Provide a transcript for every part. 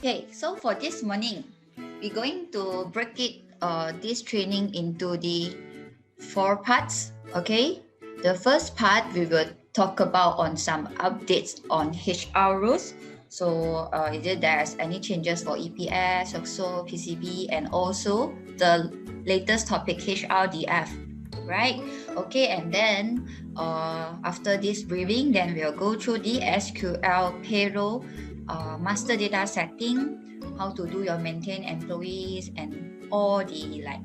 Okay, so for this morning, we're going to break this training into the 4 parts. Okay, the first part we will talk about on some updates on HR rules. So either there's any changes for EPS, also PCB, and also the latest topic HRDF, right? Okay, and then after this briefing, then we'll go through the SQL payroll master data setting, how to do your maintain employees, and all the like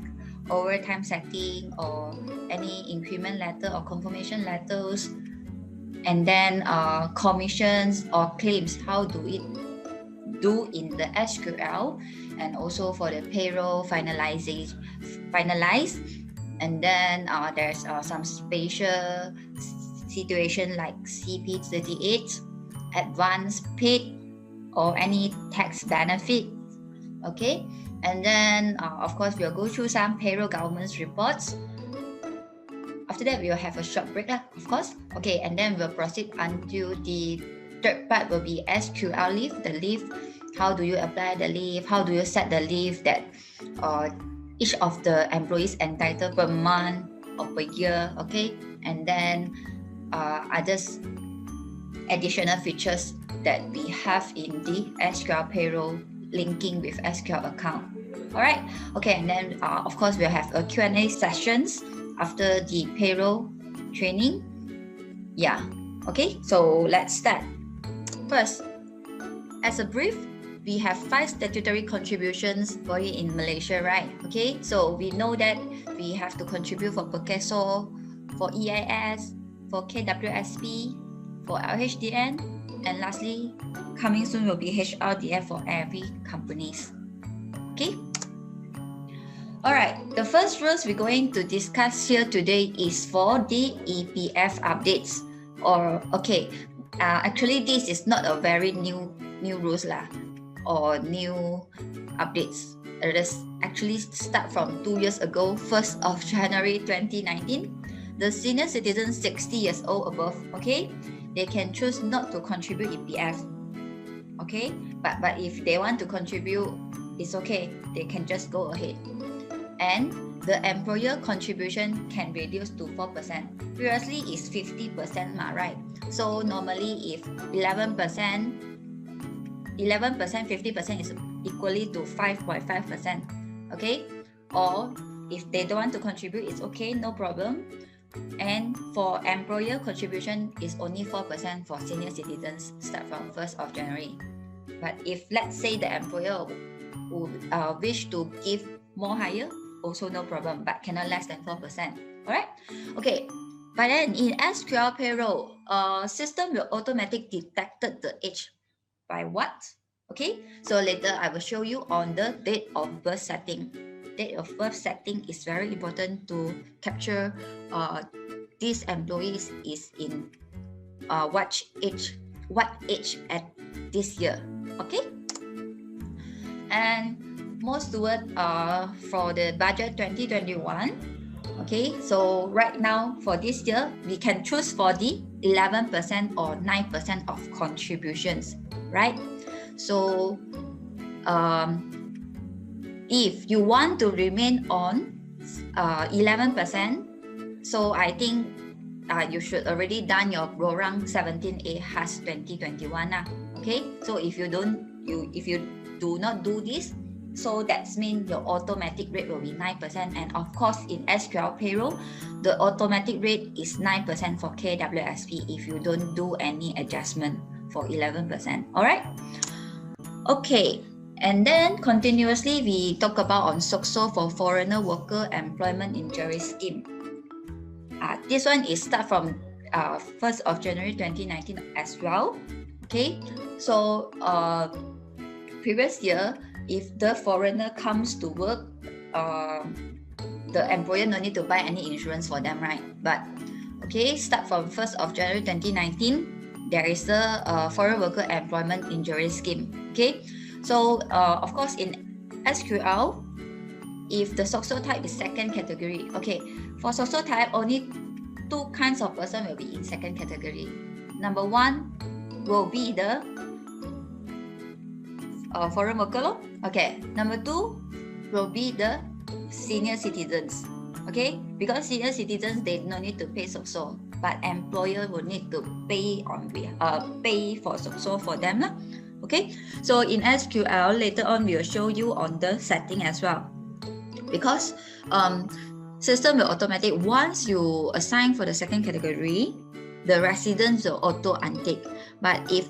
overtime setting or any increment letter or confirmation letters, and then commissions or claims, how do it do in the SQL, and also for the payroll finalize, and then there's some special situation like CP38, advance paid, or any tax benefit. Okay, and then of course we'll go through some payroll governance reports. After that we'll have a short break of course. Okay, and then we'll proceed until the third part will be SQL leave, the leave, how do you apply the leave, how do you set the leave that each of the employees entitled per month or per year. Okay, and then others additional features that we have in the SQL payroll linking with SQL account. All right. Okay, and then of course we'll have a Q&A sessions after the payroll training. Yeah. Okay, so let's start. First, as a brief, we have 5 statutory contributions for you in Malaysia, right? Okay, so we know that we have to contribute for Perkeso, for EIS, for KWSP, for LHDN, and lastly, coming soon will be HRDF for every companies. Okay. All right. The first rules we're going to discuss here today is for the EPF updates. Or okay, actually this is not a very new rules lah, or new updates. It is actually start from 2 years ago, 1st of January 2019. The senior citizens 60 years old above, okay, they can choose not to contribute EPF. Okay, but if they want to contribute, it's okay, they can just go ahead. And the employer contribution can reduce to 4%. Previously is 50%, right? So normally if 11%, 50% is equally to 5.5%. Okay, or if they don't want to contribute, it's okay, no problem. And for employer contribution is only 4% for senior citizens, start from 1st of January. But if let's say the employer would wish to give more higher, also no problem, but cannot less than 4%. All right. Okay. But then in SQL payroll, system will automatically detect the age by what? Okay. So later I will show you on the date of birth setting. Date of birth setting is very important to capture these employees is in what age at this year. Okay. And most toward for the budget 2021. Okay, so right now for this year we can choose for the 11% or 9% of contributions, right? So if you want to remain on 11%, so I think you should already done your Borang 17A has 2021. Okay, so if you do not do this, so that means your automatic rate will be 9%. And of course, in SQL payroll, the automatic rate is 9% for KWSP if you don't do any adjustment for 11%. All right. Okay. And then continuously, we talk about on SOCSO for foreigner worker employment injury scheme. This one is start from 1st of January 2019 as well. Okay. So previous year, if the foreigner comes to work, the employer no need to buy any insurance for them, right? But okay, start from 1st of January 2019, there is the foreign worker employment injury scheme. Okay, so of course in SQL, if the SOCSO type is second category, okay, for SOCSO type only 2 kinds of person will be in second category. Number 1 will be the foreign worker lor. Okay, number 2 will be the senior citizens. Okay, because senior citizens, they no need to pay SOCSO, but employer will need to pay for SOCSO for them lah. Okay, so in SQL later on we will show you on the setting as well, because system will automatic once you assign for the second category, the residents will auto untick. But if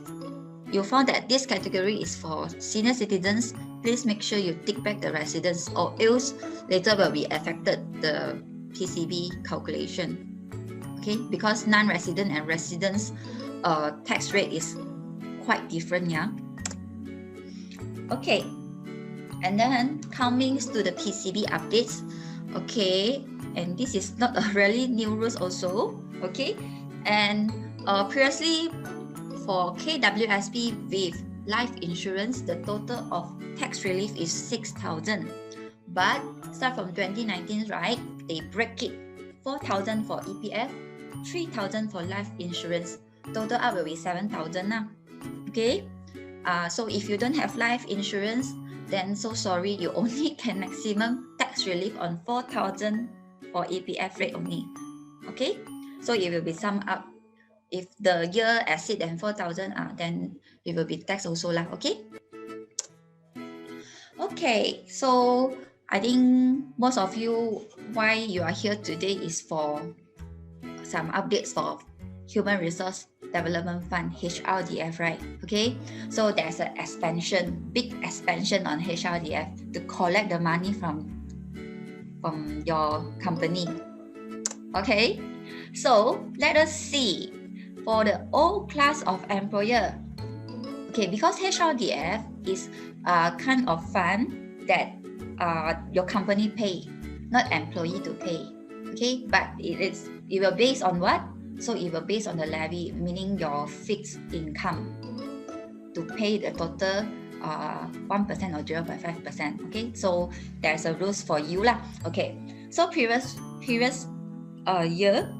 you found that this category is for senior citizens, please make sure you tick back the residents, or else later will be affected the PCB calculation. Okay, because non-resident and residents tax rate is quite different, yeah. Okay, and then coming to the PCB updates. Okay, and this is not a really new rules also. Okay, and previously for KWSP with life insurance, the total of tax relief is 6,000. But start from 2019, right? They break it 4,000 for EPF, 3,000 for life insurance. Total up will be 7,000 now. Okay. So if you don't have life insurance, then so sorry, you only can maximum tax relief on 4,000 for EPF rate only. Okay, so it will be summed up. If the year exceed than 4,000, then it will be taxed also lah. Okay. Okay, so I think most of you, why you are here today is for some updates for Human Resource Development Fund, HRDF, right? Okay, so there's an expansion, big expansion on HRDF to collect the money from your company. Okay, so let us see for the old class of employer. Okay, because HRDF is a kind of fund that your company pay, not employee to pay. Okay, but it will based on what? So it will based on the levy, meaning your fixed income to pay the total 1% or 0.5%. Okay, so there's a rules for you lah. Okay, so previous year,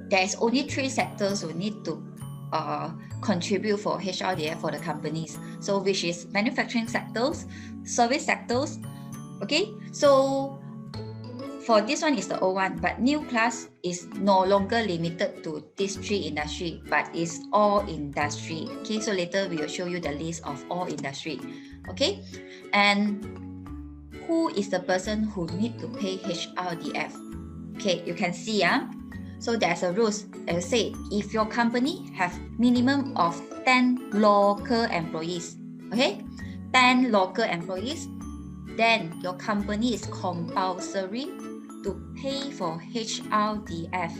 there's only 3 sectors who need to contribute for HRDF for the companies. So which is manufacturing sectors, service sectors. Okay, so for this one is the old one, but new class is no longer limited to these 3 industry, but is all industry. Okay, so later we will show you the list of all industry. Okay, and who is the person who need to pay HRDF? Okay, you can see, so there's a rules. As I say, if your company have minimum of 10 local employees, okay, 10 local employees, then your company is compulsory to pay for HRDF.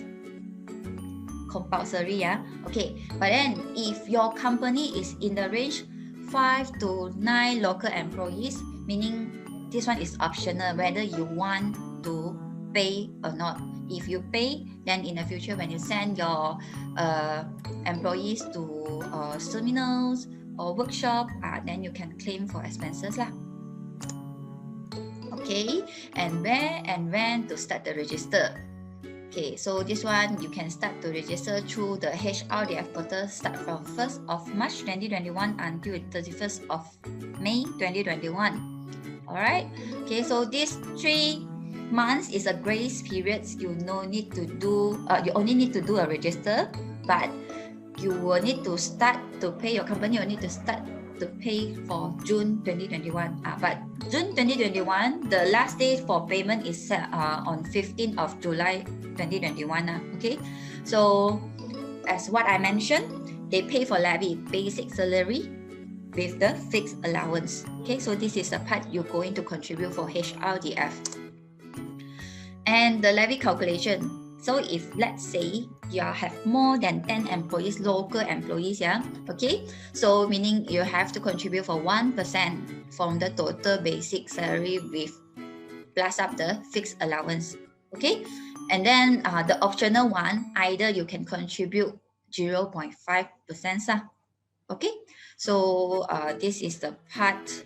Compulsory, okay. But then if your company is in the range 5 to 9 local employees, meaning this one is optional whether you want to pay or not. If you pay, then in the future when you send your employees to seminars or workshop, then you can claim for expenses lah. Okay, and where and when to start the register? Okay, so this one you can start to register through the HRDF portal start from 1st of March 2021 until 31st of May 2021. Alright, okay, so these 3 months is a grace period. You no need to do, you only need to do a register, but you will need to start to pay, your company will need to start to pay for June 2021. But June 2021, the last day for payment is set on 15th of July 2021. Okay, so as what I mentioned, they pay for levy, basic salary with the fixed allowance. Okay, so this is the part you're going to contribute for HRDF. And the levy calculation. So if let's say you have more than 10 employees, local employees, okay, so meaning you have to contribute for 1% from the total basic salary with plus up the fixed allowance. Okay, and then the optional one, either you can contribute 0.5%. Okay, so this is the part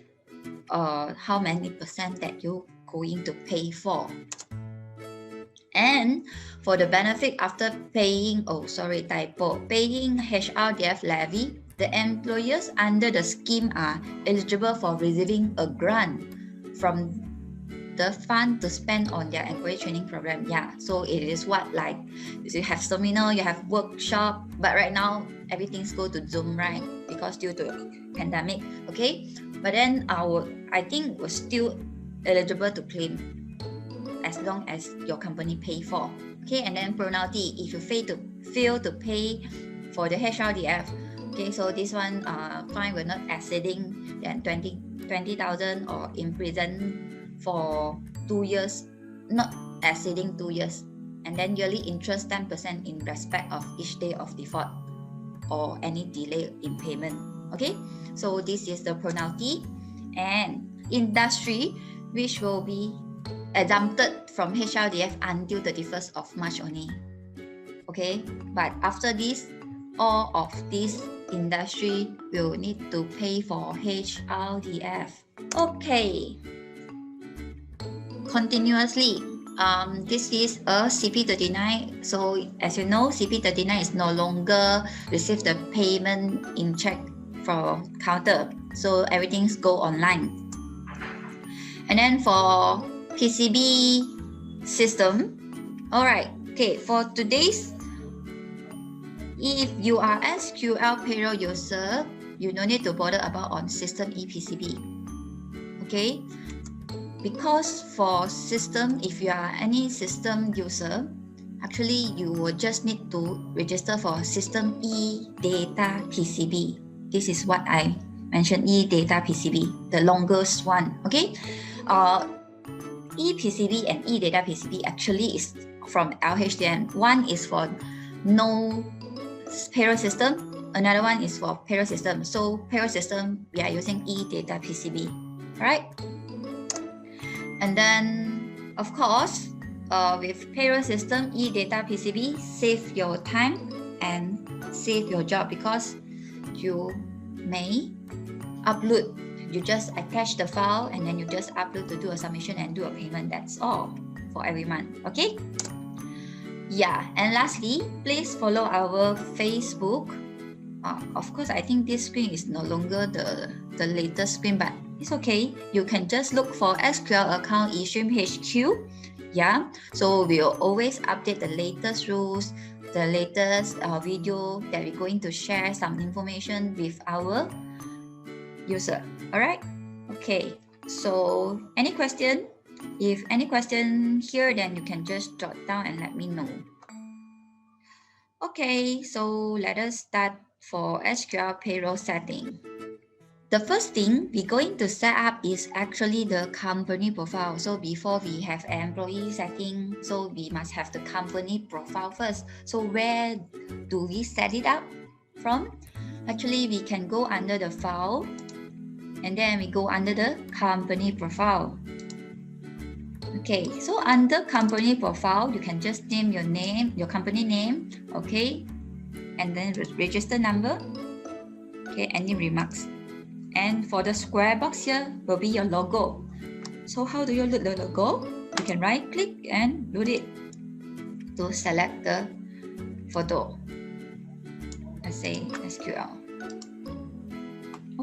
how many percent that you're going to pay for. And for the benefit after paying, paying HRDF levy, the employers under the scheme are eligible for receiving a grant from the fund to spend on their employee training program. Yeah, so it is what, like you have seminar, you have workshop, but right now everything's go to Zoom, right? Because due to pandemic, okay? But then I think we're still eligible to claim as long as your company pay for. Okay, and then penalty, if you fail to pay for the HRDF, okay, so this one fine will not exceeding than 20,000 or in prison for 2 years, not exceeding 2 years, and then yearly interest 10% in respect of each day of default or any delay in payment. Okay, so this is the penalty. And industry which will be exempted from HRDF until 31st of March only. Okay, but after this, all of this industry will need to pay for HRDF. Okay, continuously. This is a CP39. So as you know, CP39 is no longer receive the payment in check from counter. So everything's go online. And then for PCB system, all right. Okay, for today's, if you are SQL payroll user, you no need to bother about on system ePCB. Okay, because for system, if you are any system user, actually you will just need to register for system eData PCB. This is what I mentioned, eData PCB, the longest one. Okay, ePCB and eData PCB actually is from LHDM. One is for no payroll system, another one is for payroll system. So payroll system, we are using eData PCB, right? And then, of course, with payroll system, eData PCB, save your time and save your job, because you may upload. You just attach the file and then you just upload to do a submission and do a payment. That's all for every month. Okay? Yeah. And lastly, please follow our Facebook. Of course, I think this screen is no longer the latest screen, but it's okay. You can just look for SQL account eStream HQ. Yeah. So we'll always update the latest rules, the latest video that we're going to share some information with our user. All right. Okay. So any question? If any question here, then you can just jot down and let me know. Okay. So let us start for SQL payroll setting. The first thing we're going to set up is actually the company profile. So before we have employee setting, so we must have the company profile first. So where do we set it up from? Actually, we can go under the file, and then we go under the company profile. Okay, so under company profile, you can just name your name, your company name, okay, and then register number, okay, any remarks. And for the square box here will be your logo. So how do you load the logo? You can right click and load it to select the photo. Let's say SQL.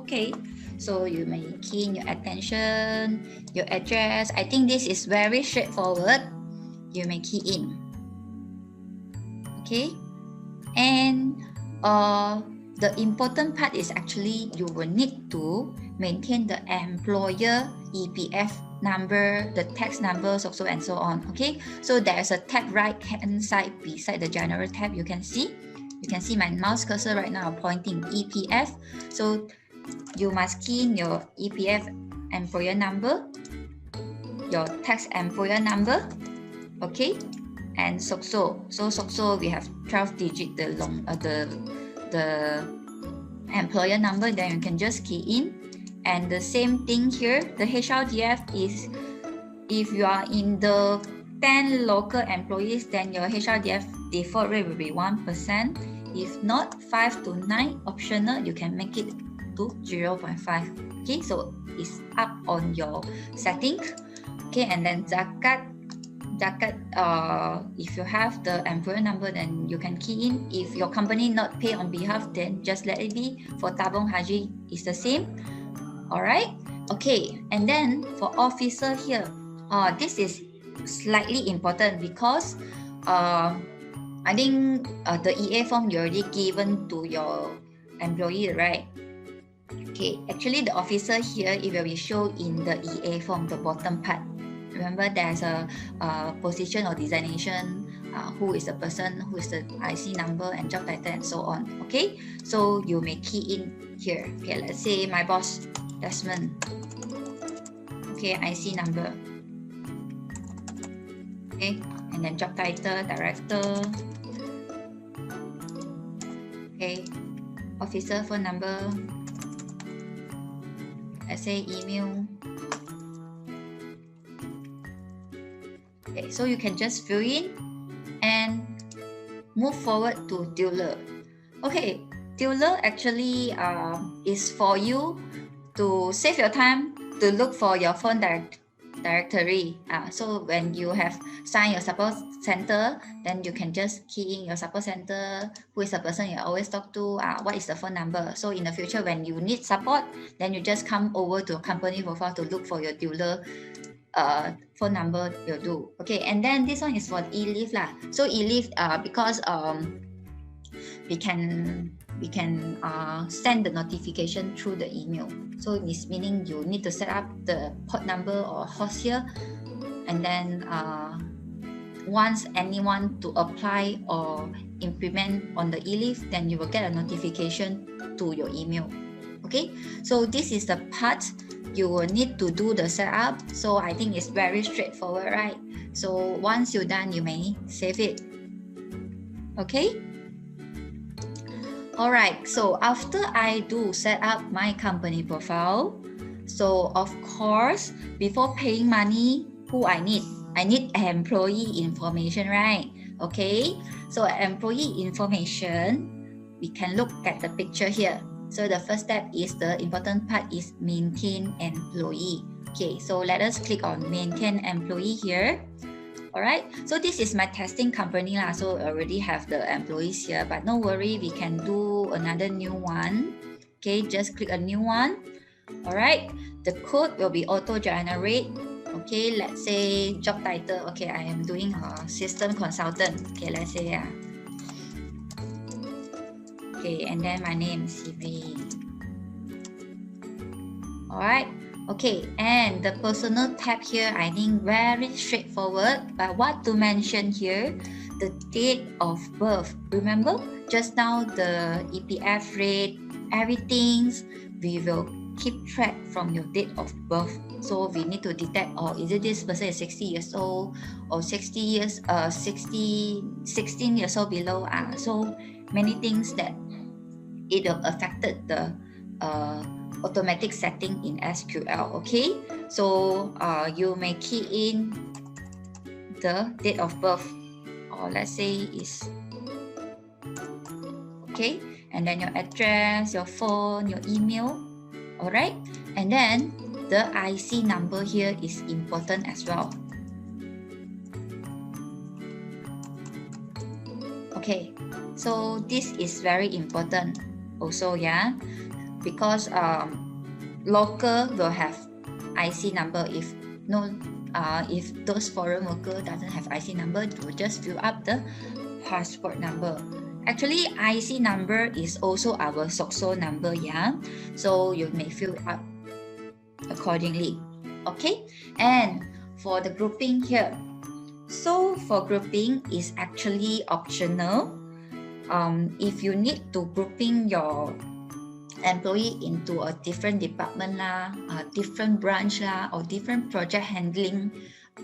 Okay. So you may key in your attention, your address. I think this is very straightforward. You may key in. Okay. And the important part is actually you will need to maintain the employer EPF number, the tax numbers also, and so on. Okay. So there's a tab right hand side beside the general tab. You can see my mouse cursor right now pointing EPF. So you must key in your EPF employer number, your tax employer number, okay, and SOCSO. So SOCSO we have 12 digit the employer number. Then you can just key in, and the same thing here. The HRDF is if you are in the 10 local employees, then your HRDF default rate will be 1%. If not, 5 to 9 optional, you can make it to 0.5. Okay, so it's up on your setting. Okay, and then zakat if you have the employer number, then you can key in. If your company not pay on behalf, then just let it be. For Tabung Haji, it's the same. All right. Okay. And then for officer here, this is slightly important because I think the EA form you already given to your employee, right? Okay, actually the officer here, it will be shown in the EA form, the bottom part. Remember there's a position or designation, who is the person, who is the IC number and job title and so on. Okay, so you may key in here. Okay, let's say my boss, Desmond. Okay, IC number. Okay, and then job title, director. Okay, officer phone number. Let's say email. Okay, so you can just fill in and move forward to Dealer. Okay, Dealer actually is for you to save your time to look for your phone directory. So when you have signed your support center, then you can just key in your support center, who is the person you always talk to, what is the phone number. So in the future, when you need support, then you just come over to a company profile to look for your Dealer phone number you'll do. Okay, and then this one is for e-leave lah. So e-leave because we can send the notification through the email. So it's meaning you need to set up the port number or host here, and then once anyone to apply or implement on the e-leave, then you will get a notification to your email. Okay, so this is the part you will need to do the setup. So I think it's very straightforward, right? So once you're done, you may save it. Okay. All right, so after I do set up my company profile, so of course, before paying money, who I need employee information, right? Okay, so employee information, we can look at the picture here. So the first step is the important part is maintain employee. Okay, so let us click on maintain employee here. All right, so this is my testing company lah. So I already have the employees here, but no worry, we can do another new one. Okay, just click a new one. All right, the code will be auto generate. Okay, let's say job title. Okay, I am doing a system consultant. Okay, let's say okay, and then my name is CV. All right. Okay, and the personal tab here, I think very straightforward. But what to mention here, the date of birth. Remember, just now the EPF rate, everything, we will keep track from your date of birth. So we need to detect, is it this person is 60 years old or 16 years old below. So many things that it will affected the automatic setting in SQL. Okay, so you may key in the date of birth, or let's say is okay, and then your address, your phone, your email. All right, and then the IC number here is important as well. Okay, so this is very important also, yeah, because local will have IC number. If no, if those foreign worker doesn't have IC number, you will just fill up the passport number. Actually, IC number is also our SOCSO number, yeah. So you may fill it up accordingly. Okay, and for the grouping here, so for grouping is actually optional. If you need to grouping your employee into a different department lah, a different branch lah, or different project handling,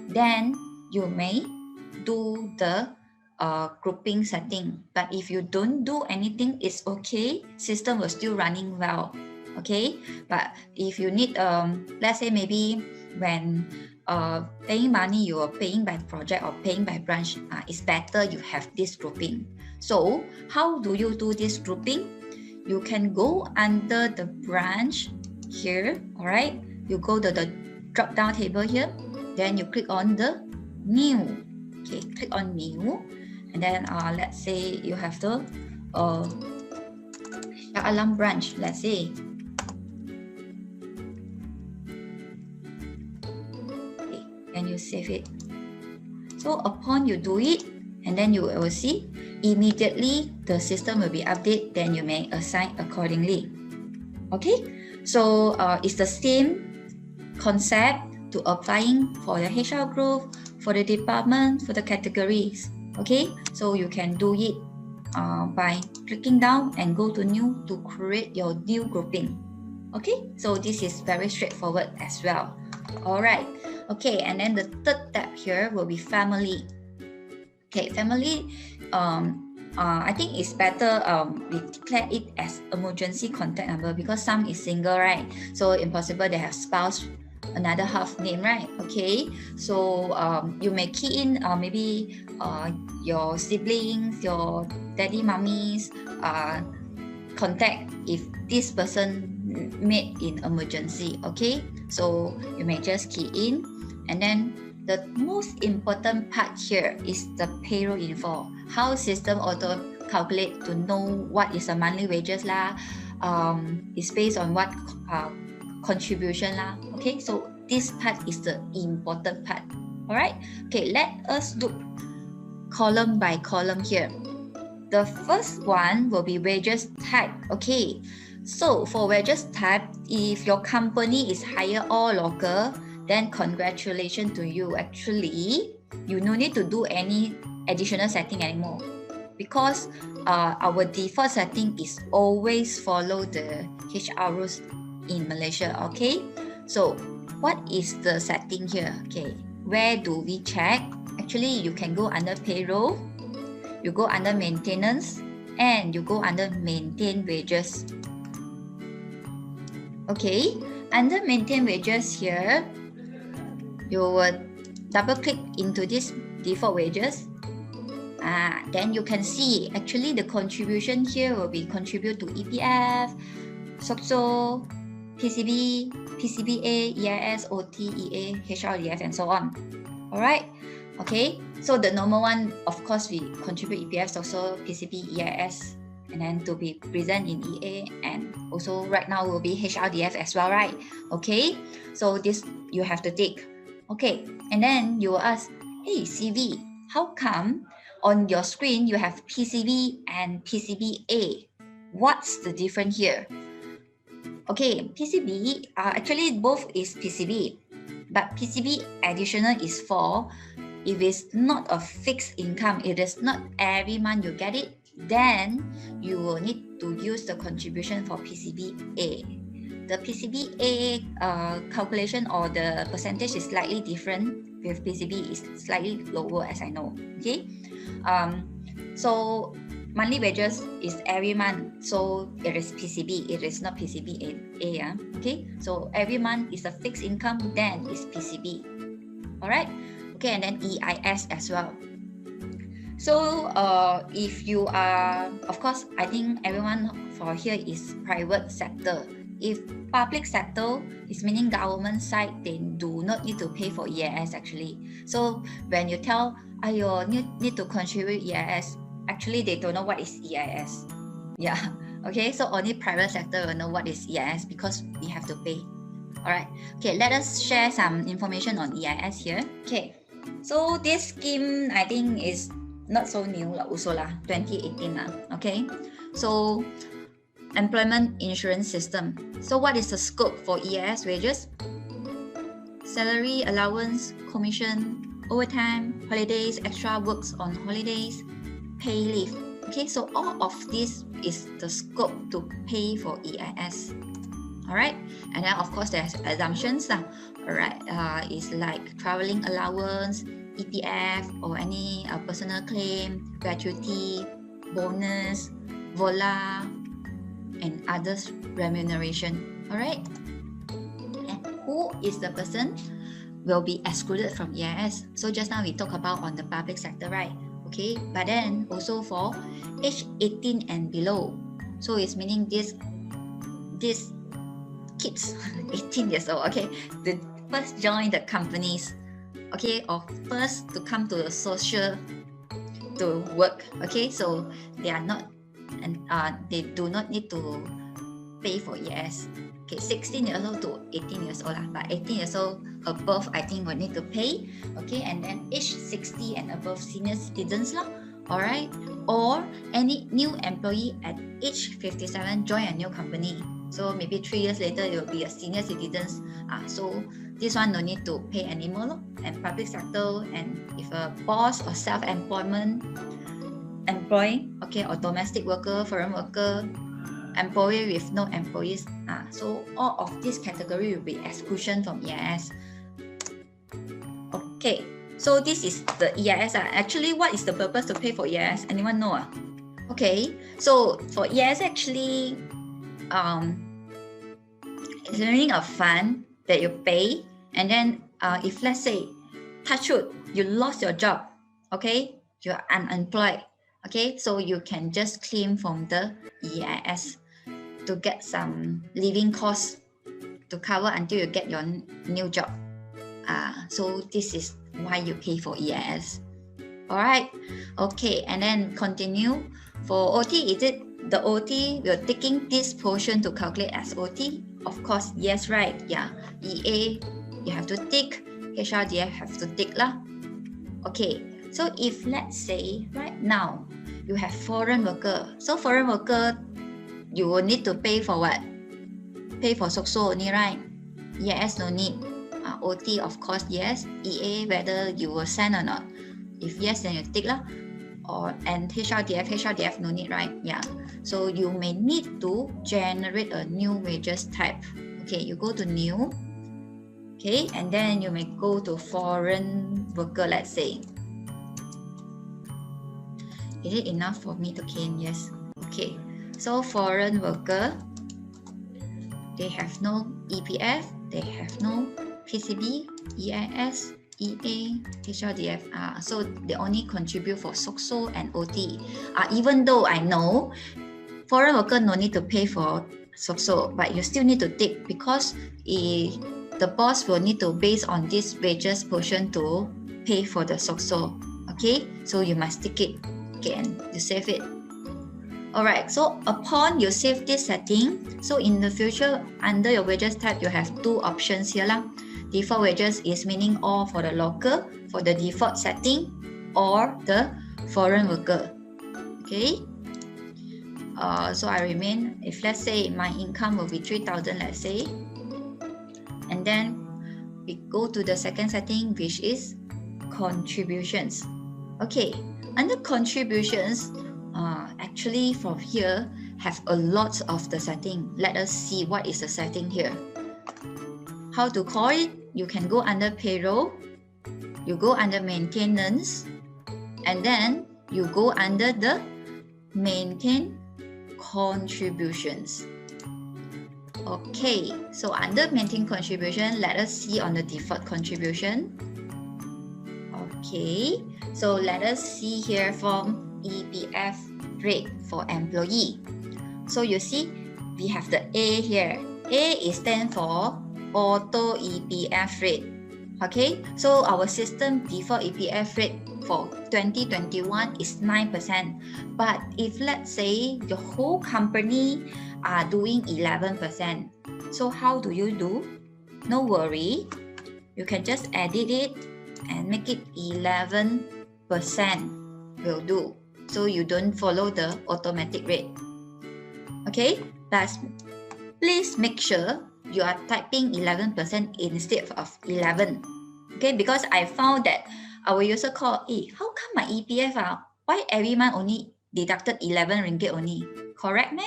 then you may do the grouping setting. But if you don't do anything, it's okay. System will still running well. Okay, but if you need, let's say maybe when paying money, you are paying by project or paying by branch, it's better you have this grouping. So how do you do this grouping? You can go under the branch here. All right, you go to the drop down table here, then you click on the new. Okay, click on new, and then let's say you have the Shah Alam branch, let's say. Okay, and you save it. So upon you do it, and then you will see immediately the system will be updated, then you may assign accordingly. Okay, so it's the same concept to applying for the HR group, for the department, for the categories. Okay, so you can do it by clicking down and go to new to create your new grouping. Okay, so this is very straightforward as well. All right, okay, and then the third tab here will be family. Okay, family, I think it's better we declare it as emergency contact number because some is single, right? So impossible they have spouse, another half name, right? Okay, so you may key in maybe your siblings, your daddy, mummies, contact if this person made in emergency. Okay, so you may just key in, and then the most important part here is the payroll info. How system auto calculate to know what is the monthly wages lah. Is based on what contribution lah. Okay, so this part is the important part. All right. Okay, let us look column by column here. The first one will be wages type. Okay, so for wages type, if your company is hire or local, then congratulations to you. Actually, you no need to do any additional setting anymore because our default setting is always follow the HR rules in Malaysia. Okay, so what is the setting here? Okay, where do we check? Actually, you can go under payroll, you go under maintenance, and you go under maintain wages. Okay, under maintain wages here, you will double click into this default wages. Then you can see actually the contribution here will be contribute to EPF, SOCSO, PCB, PCBA, EIS, OT, EA, HRDF, and so on. Alright, okay, so the normal one, of course, we contribute EPF, SOCSO, PCB, EIS, and then to be present in EA, and also right now will be HRDF as well, right? Okay, so this you have to tick. Okay, and then you will ask, hey CV, how come on your screen you have PCB and PCBA? What's the difference here? Okay, PCB, actually both is PCB, but PCB additional is for if it's not a fixed income, it is not every month you get it, then you will need to use the contribution for PCBA. The PCBA calculation or the percentage is slightly different. With PCB is slightly lower, as I know. Okay, so monthly wages is every month, so it is PCB. It is not PCBA. Okay, so every month is a fixed income, then it's PCB. All right. Okay, and then EIS as well. So if you are, of course, I think everyone for here is private sector. If public sector is meaning government side, they do not need to pay for EIS actually. So when you tell, you need to contribute EIS, actually they don't know what is EIS. Yeah, okay, so only private sector will know what is EIS because we have to pay. All right, okay, let us share some information on EIS here. Okay, so this scheme I think is not so new also 2018 okay. So employment insurance system. So what is the scope for EIS wages? Salary, allowance, commission, overtime, holidays, extra works on holidays, pay leave. Okay, so all of this is the scope to pay for EIS. All right, and then of course there's assumptions. All right, it's like traveling allowance, EPF, or any personal claim, gratuity, bonus, VOLA, and others remuneration. All right, and who is the person will be excluded from EIS? So just now we talked about on the public sector, right? Okay, but then also for age 18 and below. So it's meaning this kids 18 years old. Okay, the first join the companies okay, or first to come to the social to work, okay, so they are not, and they do not need to pay for ES. Okay, 16 years old to 18 years old, but 18 years old above, I think will need to pay. Okay, and then age 60 and above senior citizens lah. All right, or any new employee at age 57 join a new company. So maybe 3 years later it will be a senior citizens. So this one no need to pay anymore. And public sector, and if a boss or self-employment employee, okay, or domestic worker, foreign worker, employee with no employees, so all of this category will be exclusion from EIS. Okay, so this is the EIS. Actually, what is the purpose to pay for EIS? Anyone know? Okay, so for EIS actually, it's really a fund that you pay, and then if let's say, touch wood, you lost your job, okay, you're unemployed, okay, so you can just claim from the EIS to get some living costs to cover until you get your new job. So this is why you pay for EIS. All right, okay, and then continue. For OT, is it the OT, we're taking this portion to calculate as OT? Of course, yes, right, yeah. EA, you have to tick, HRDF have to tick lah. Okay, so if let's say right now, you have foreign worker, so foreign worker, you will need to pay for what? Pay for SOCSO only, right? EIS no need. OT, of course, yes. EA, whether you will send or not. If yes, then you tick lah. And HRDF no need, right? Yeah. So you may need to generate a new wages type. Okay, you go to new. Okay, and then you may go to foreign worker, let's say. Is it enough for me to claim? Yes. Okay. So foreign worker, they have no EPF, they have no PCB, EIS, EA, HRDF. So they only contribute for SOCSO and OT. Even though I know foreign worker no need to pay for SOCSO, but you still need to take, because the boss will need to base on this wages portion to pay for the SOCSO. Okay, so you must take it again, you save it. Alright, so upon you save this setting, so in the future, under your wages type, you have two options here lah. Default wages is meaning all for the local, for the default setting, or the foreign worker. Okay. So I remain, if let's say my income will be 3,000, let's say, and then we go to the second setting, which is contributions. Okay, under contributions, actually from here have a lot of the setting. Let us see what is the setting here. How to call it? You can go under payroll, you go under maintenance, and then you go under the maintain contributions. Okay, so under maintain contribution, let us see on the default contribution. Okay, so let us see here from EPF rate for employee. So you see, we have the A here. A is stand for auto EPF rate. Okay, so our system default EPF rate for 2021 is 9%. But if let's say your whole company are doing 11%, so how do you do? No worry, you can just edit it and make it 11% will do. So you don't follow the automatic rate. Okay, but please make sure you are typing 11% instead of 11. Okay, because I found that our user call, how come my EPF why every month only deducted 11 ringgit only? Correct me?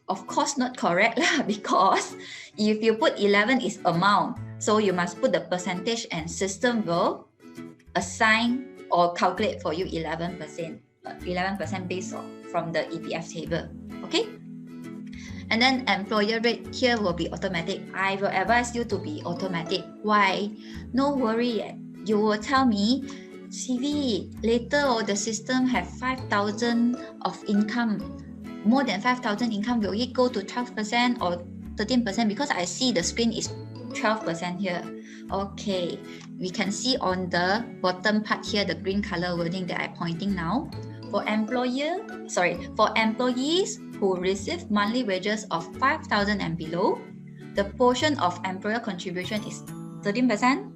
Of course not correct lah, because if you put 11 is amount, so you must put the percentage and system will assign or calculate for you 11% based from the EPF table. Okay? And then employer rate here will be automatic. I will advise you to be automatic. Why? No worry. You will tell me, CV, later the system have 5,000 of income. More than 5,000 income, will it go to 12% or 13%? Because I see the screen is 12% here. Okay, we can see on the bottom part here the green color wording that I'm pointing now. For employees who receive monthly wages of 5,000 and below, the portion of employer contribution is 13%.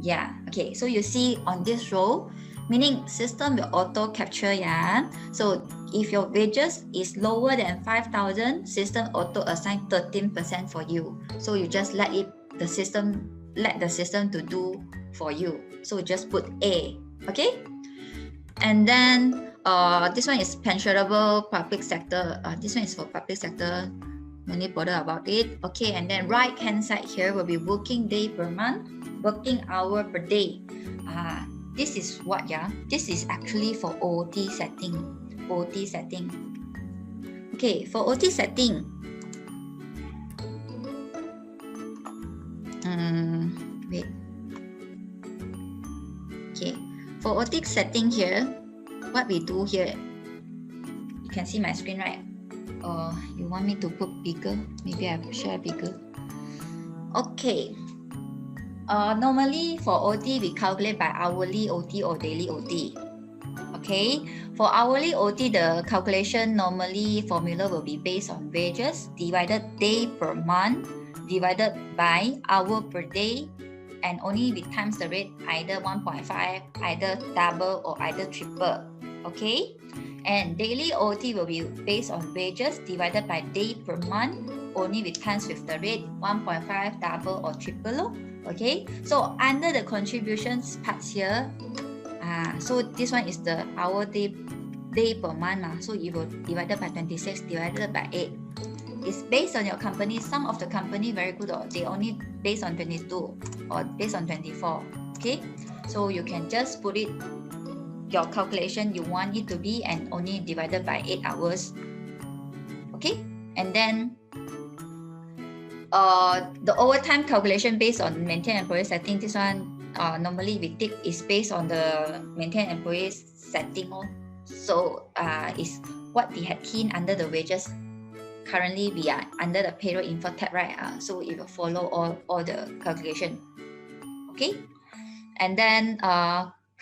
Yeah, okay, so you see on this row, meaning system will auto capture, yeah. So if your wages is lower than 5,000, system auto assign 13% for you. So you just let the system to do for you. So just put A, okay? And then this one is pensionable public sector. This one is for public sector. No need bother about it. Okay, and then right hand side here will be working day per month, working hour per day. This is what, yeah? This is actually for OT setting. OT setting. Okay, for OT setting. Wait. Okay, for OT setting here, what we do here, you can see my screen, right? You want me to put bigger? Maybe I share bigger. Okay. Normally for OT, we calculate by hourly OT or daily OT. Okay. For hourly OT, the calculation normally formula will be based on wages divided day per month divided by hour per day, and only we times the rate either 1.5, either double or either triple. Okay. And daily OT will be based on wages divided by day per month, only we times with the rate 1.5, double or triple. Okay, so under the contributions parts here, so this one is the hour day per month, so you will divided by 26 divided by 8. It's based on your company. Some of the company very good, or they only based on 22 or based on 24. Okay, so you can just put it your calculation you want it to be and only divided by 8 hours. Okay, and then the overtime calculation based on maintained employee setting, this one normally we take is based on the maintained employee setting. So is what we had keyed under the wages. Currently we are under the payroll info tab, right? So it will follow all the calculation. Okay, and then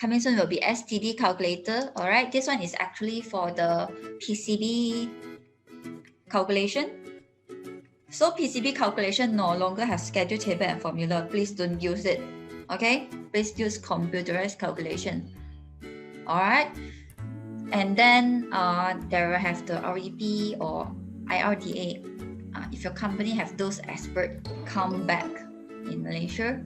coming soon will be STD calculator. All right, this one is actually for the PCB calculation. So PCB calculation no longer has schedule table and formula. Please don't use it. Okay, please use computerized calculation. All right, and then there will have the REP or IRDA. If your company have those experts come back in Malaysia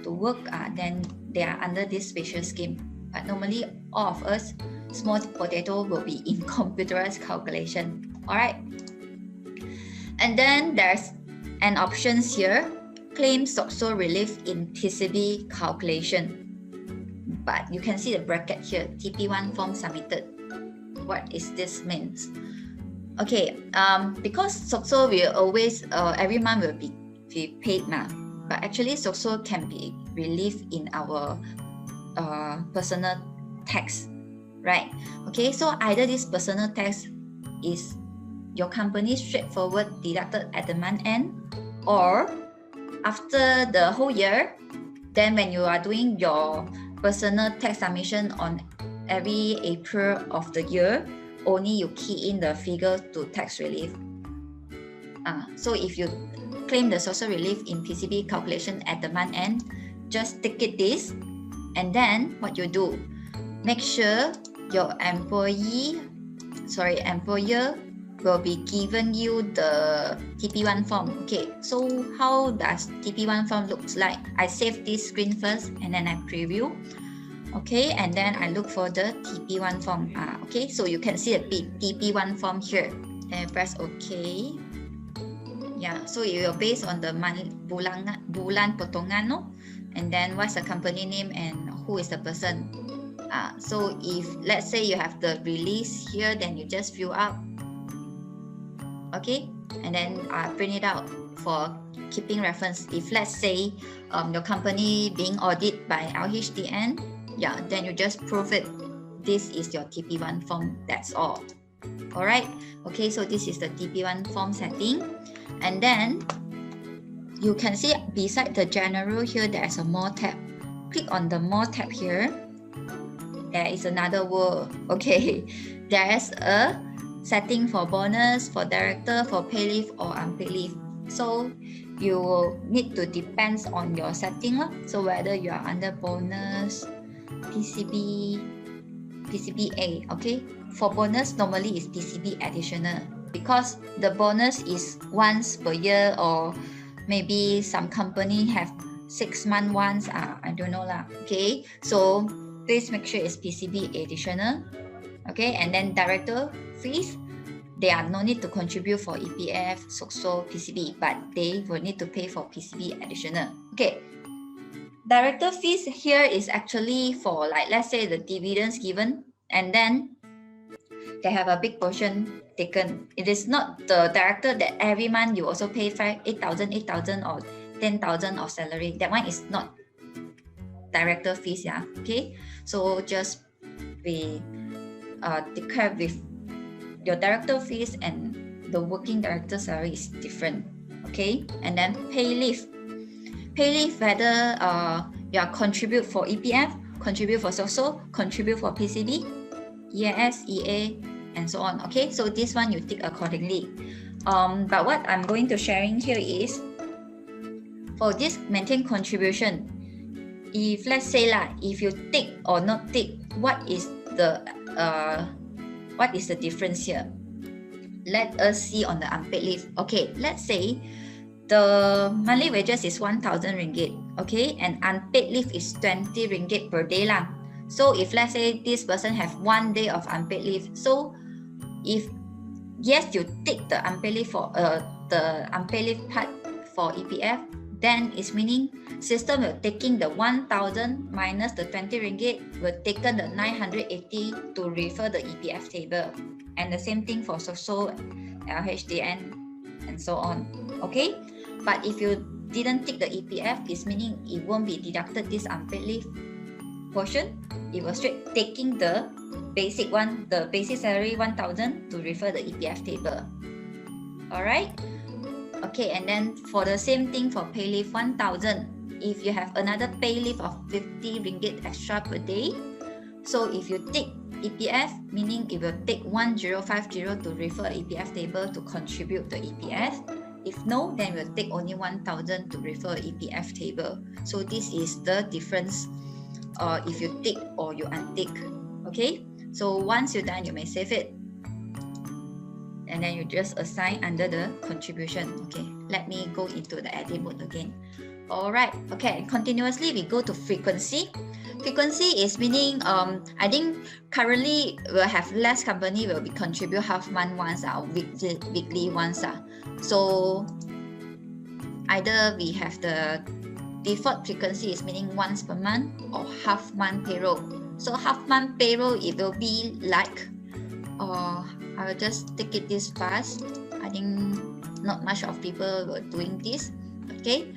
to work, then they are under this special scheme. But normally all of us, small potato, will be in computerized calculation. All right. And then there's an options here, claim SOCSO relief in PCB calculation. But you can see the bracket here, TP1 form submitted. What is this means? Okay, because SOCSO will always, every month will be paid now. But actually SOCSO can be relieved in our personal tax, right? Okay, so either this personal tax is your company straightforward deducted at the month end, or after the whole year, then when you are doing your personal tax submission on every April of the year, only you key in the figure to tax relief. So if you claim the social relief in PCB calculation at the month end, just tick this, and then what you do, make sure your employer will be given you the TP1 form. Okay, so how does TP1 form looks like? I save this screen first and then I preview. Okay, and then I look for the TP1 form. Okay, so you can see the TP1 form here. Then press OK. Yeah, so it will based on the bulan potongan, no? And then what's the company name and who is the person. So if let's say you have the release here, then you just fill up. Okay, and then print it out for keeping reference. If let's say your company being audited by LHDN, yeah, then you just prove it. This is your TP1 form. That's all. All right. Okay, so this is the TP1 form setting, and then you can see beside the general here, there's a more tab. Click on the more tab here. There is another word. Okay, there's a setting for bonus, for director, for pay leave or unpaid leave. So you will need to depends on your setting. So whether you are under bonus, PCB, PCBA. Okay, for bonus normally is PCB additional, because the bonus is once per year, or maybe some company have 6 month once. I don't know lah. Okay, so please make sure it's PCB additional. Okay, and then director fees, they are no need to contribute for EPF, SOCSO, PCB, but they will need to pay for PCB additional. Okay, director fees here is actually for, like, let's say the dividends given, and then they have a big portion taken. It is not the director that every month you also pay 8,000 or 10,000 of salary. That one is not director fees. Yeah. Okay, so just be declare with your director fees, and the working director salary is different. Okay, and then pay leave, whether you are contribute for EPF, contribute for SOCSO, contribute for PCB, EAS, EA, and so on. Okay, so this one you tick accordingly. But what I'm going to sharing here is for this maintain contribution. If let's say if you tick or not tick, what is the difference here? Let us see on the unpaid leave. Okay, let's say the monthly wages is 1,000 ringgit. Okay, and unpaid leave is 20 ringgit per day lah. So if let's say this person have 1 day of unpaid leave, so if yes you take the unpaid leave for the unpaid leave part for EPF, then it's meaning system will taking the 1,000 minus the 20 ringgit, will taken the 980 to refer the EPF table, and the same thing for SOCSO, LHDN, and so on. Okay, but if you didn't take the EPF, it's meaning it won't be deducted this unpaid leave portion. It was straight taking the basic one, the basic salary 1,000 to refer the EPF table. All right. Okay, and then for the same thing for pay leave 1,000, if you have another pay leave of 50 ringgit extra per day, so if you take EPF, meaning it will take 1050 to refer EPF table to contribute the EPF. If no, then we'll take only 1,000 to refer EPF table. So this is the difference if you tick or you untick. Okay, so once you're done, you may save it, and then you just assign under the contribution. Okay, let me go into the edit mode again. All right, okay, continuously we go to frequency. Frequency is meaning I think currently we'll have less company will be contribute half month once or weekly once. So either we have the default frequency is meaning once per month, or half month payroll. So half month payroll, it will be like I will just take it this fast. I think not much of people were doing this. Okay,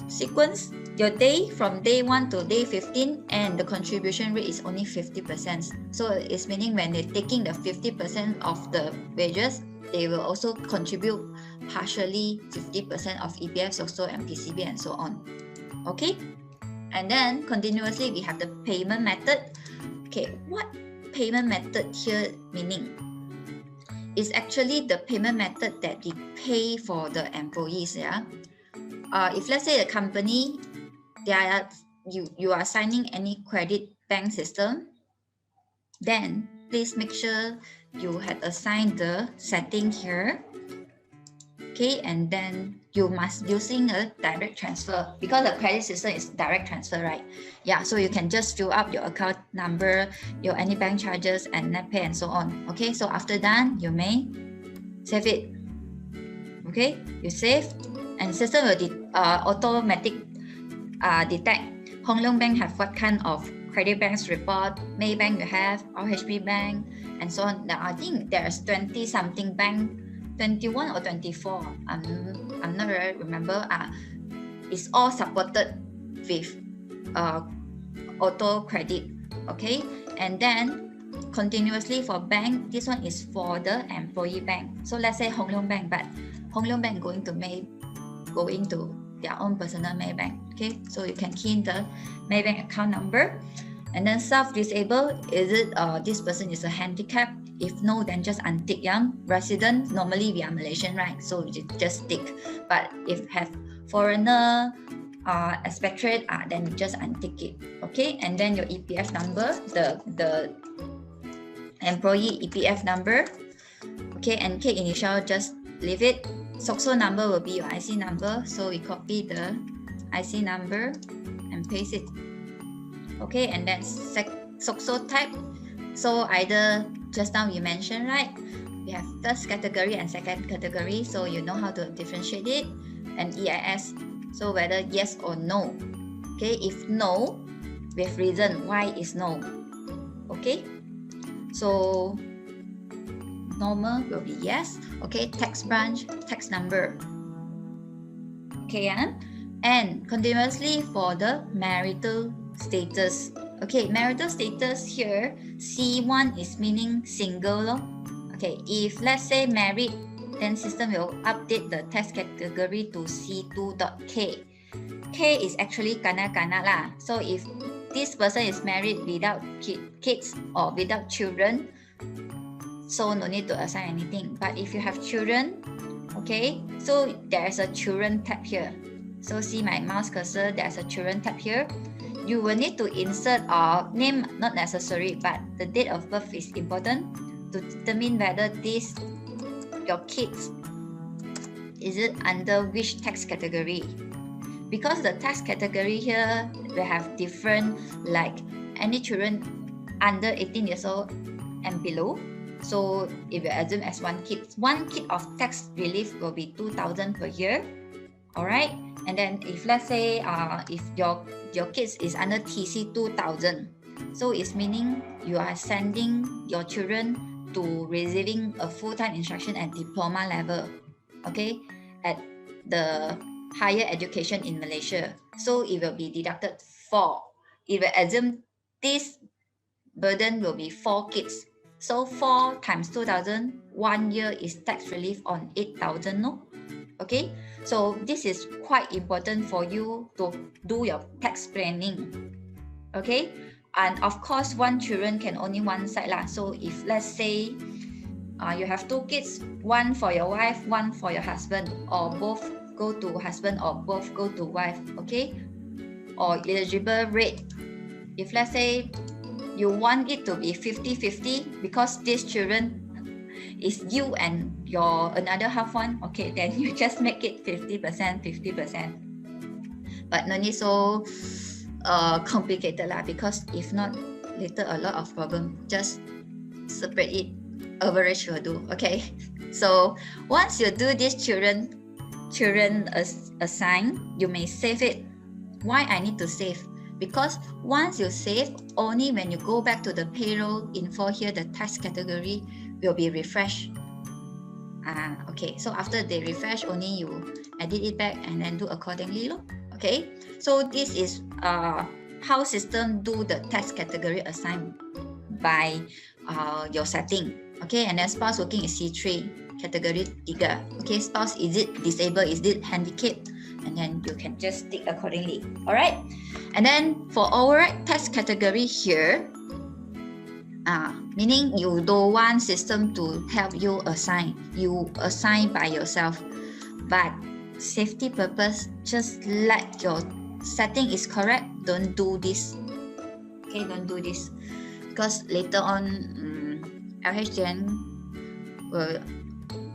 sequence your day from day 1 to day 15, and the contribution rate is only 50%. So it's meaning when they're taking the 50% of the wages, they will also contribute partially 50% of EPF, SOCSO, and PCB, and so on. Okay, and then continuously we have the payment method. Okay, what payment method here meaning? Is actually the payment method that we pay for the employees. Yeah. If let's say the company, you are signing any credit bank system, then please make sure you had assigned the setting here. Okay, and then you must using a direct transfer, because the credit system is direct transfer, right? Yeah, so you can just fill up your account number, your any bank charges, and net pay, and so on. Okay, so after done, you may save it. Okay, you save, and system will automatic detect Hong Leong Bank have what kind of credit banks report, Maybank you have, RHB Bank, and so on. Now I think there's 20 something bank, 21 or 24. I'm not really remember. It's all supported with auto credit. Okay, and then continuously for bank, this one is for the employee bank. So let's say Hong Leong Bank, but Hong Leong Bank going to their own personal Maybank. Okay, so you can key in the Maybank account number. And then self-disabled, is it this person is a handicap? If no, then just untick. Young resident, normally we are Malaysian, right? So you just tick. But if have foreigner, expatriate, then you just untick it. Okay, and then your EPF number, the employee EPF number. Okay, and K initial, just leave it. SOCSO number will be your IC number. So we copy the IC number and paste it. Okay, and then SOCSO type. So either just now we mentioned, right? We have first category and second category, so you know how to differentiate it. And EIS, so whether yes or no. Okay, if no, with reason why is no. Okay, so normal will be yes. Okay, tax branch, tax number. Okay, and continuously for the marital status. Okay, marital status here, C1 is meaning single. Okay, if let's say married, then system will update the tax category to C2.K. K is actually kana lah. So if this person is married without kids or without children, so no need to assign anything. But if you have children, okay, so there's a children tab here. So see my mouse cursor, there's a children tab here. You will need to insert name, not necessary, but the date of birth is important to determine whether your kids, is it under which tax category. Because the tax category here will have different, like any children under 18 years old and below. So if you assume as one kid of tax relief will be 2,000 per year. Alright, and then if let's say if your kids is under TC 2,000, so it's meaning you are sending your children to receiving a full-time instruction at diploma level, okay, at the higher education in Malaysia. So it will be deducted 4. It will assume this burden will be 4 kids. So 4 times 2,000, 1 year is tax relief on 8,000, no? Okay, so this is quite important for you to do your tax planning. Okay, and of course, one children can only one side lah. So if let's say you have 2 kids, one for your wife, one for your husband, or both go to husband or both go to wife. Okay, or eligible rate. If let's say you want it to be 50-50 because these children is you and your another half one, okay, then you just make it 50%, 50%. But no need so complicated lah, because if not, later a lot of problem. Just separate it, average will do. Okay, so once you do this children assign, you may save it. Why I need to save? Because once you save, only when you go back to the payroll info here, the tax category will be refreshed. Okay, so after they refresh, only you edit it back and then do accordingly. Okay, so this is how system do the tax category assign by your setting. Okay, and then spouse working is C3, category 3. Okay, spouse, is it disabled, is it handicapped? And then you can just tick accordingly. Alright, and then for override tax category here, meaning you don't want system to help you assign. You assign by yourself. But safety purpose, just let your setting is correct. Don't do this. Okay, don't do this. Because later on, LHDN will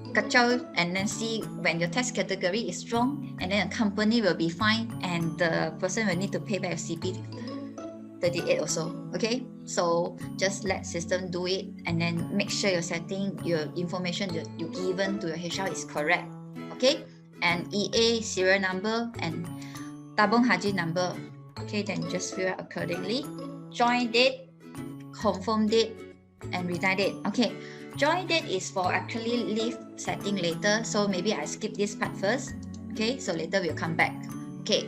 kacau and then see when your tax category is strong, and then a company will be fine and the person will need to pay back CP 38 also. Okay, so just let system do it and then make sure your setting, your information that you given to your HR is correct. Okay, and EA serial number and tabung haji number. Okay, then just fill out accordingly. Join date, confirm date, and resign date. Okay, join date is for actually leave setting later, so maybe I skip this part first. Okay, so later we'll come back. Okay,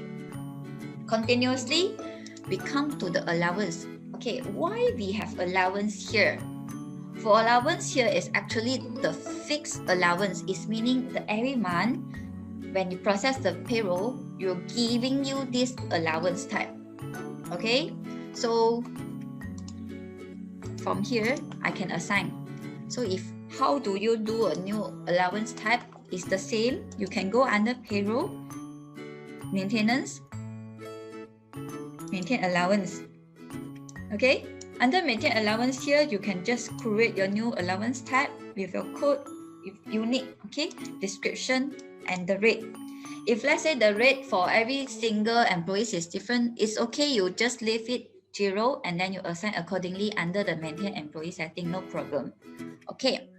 continuously we come to the allowance. Okay, why we have allowance here? For allowance here is actually the fixed allowance. Is meaning that every month when you process the payroll, you're giving you this allowance type. Okay, so from here I can assign. So if how do you do a new allowance type? Is the same. You can go under payroll, maintenance, maintain allowance. Okay, under maintain allowance here, you can just create your new allowance type with your code, if unique, okay, description and the rate. If let's say the rate for every single employee is different, it's okay, you just leave it 0 and then you assign accordingly under the maintain employee setting, no problem. Okay,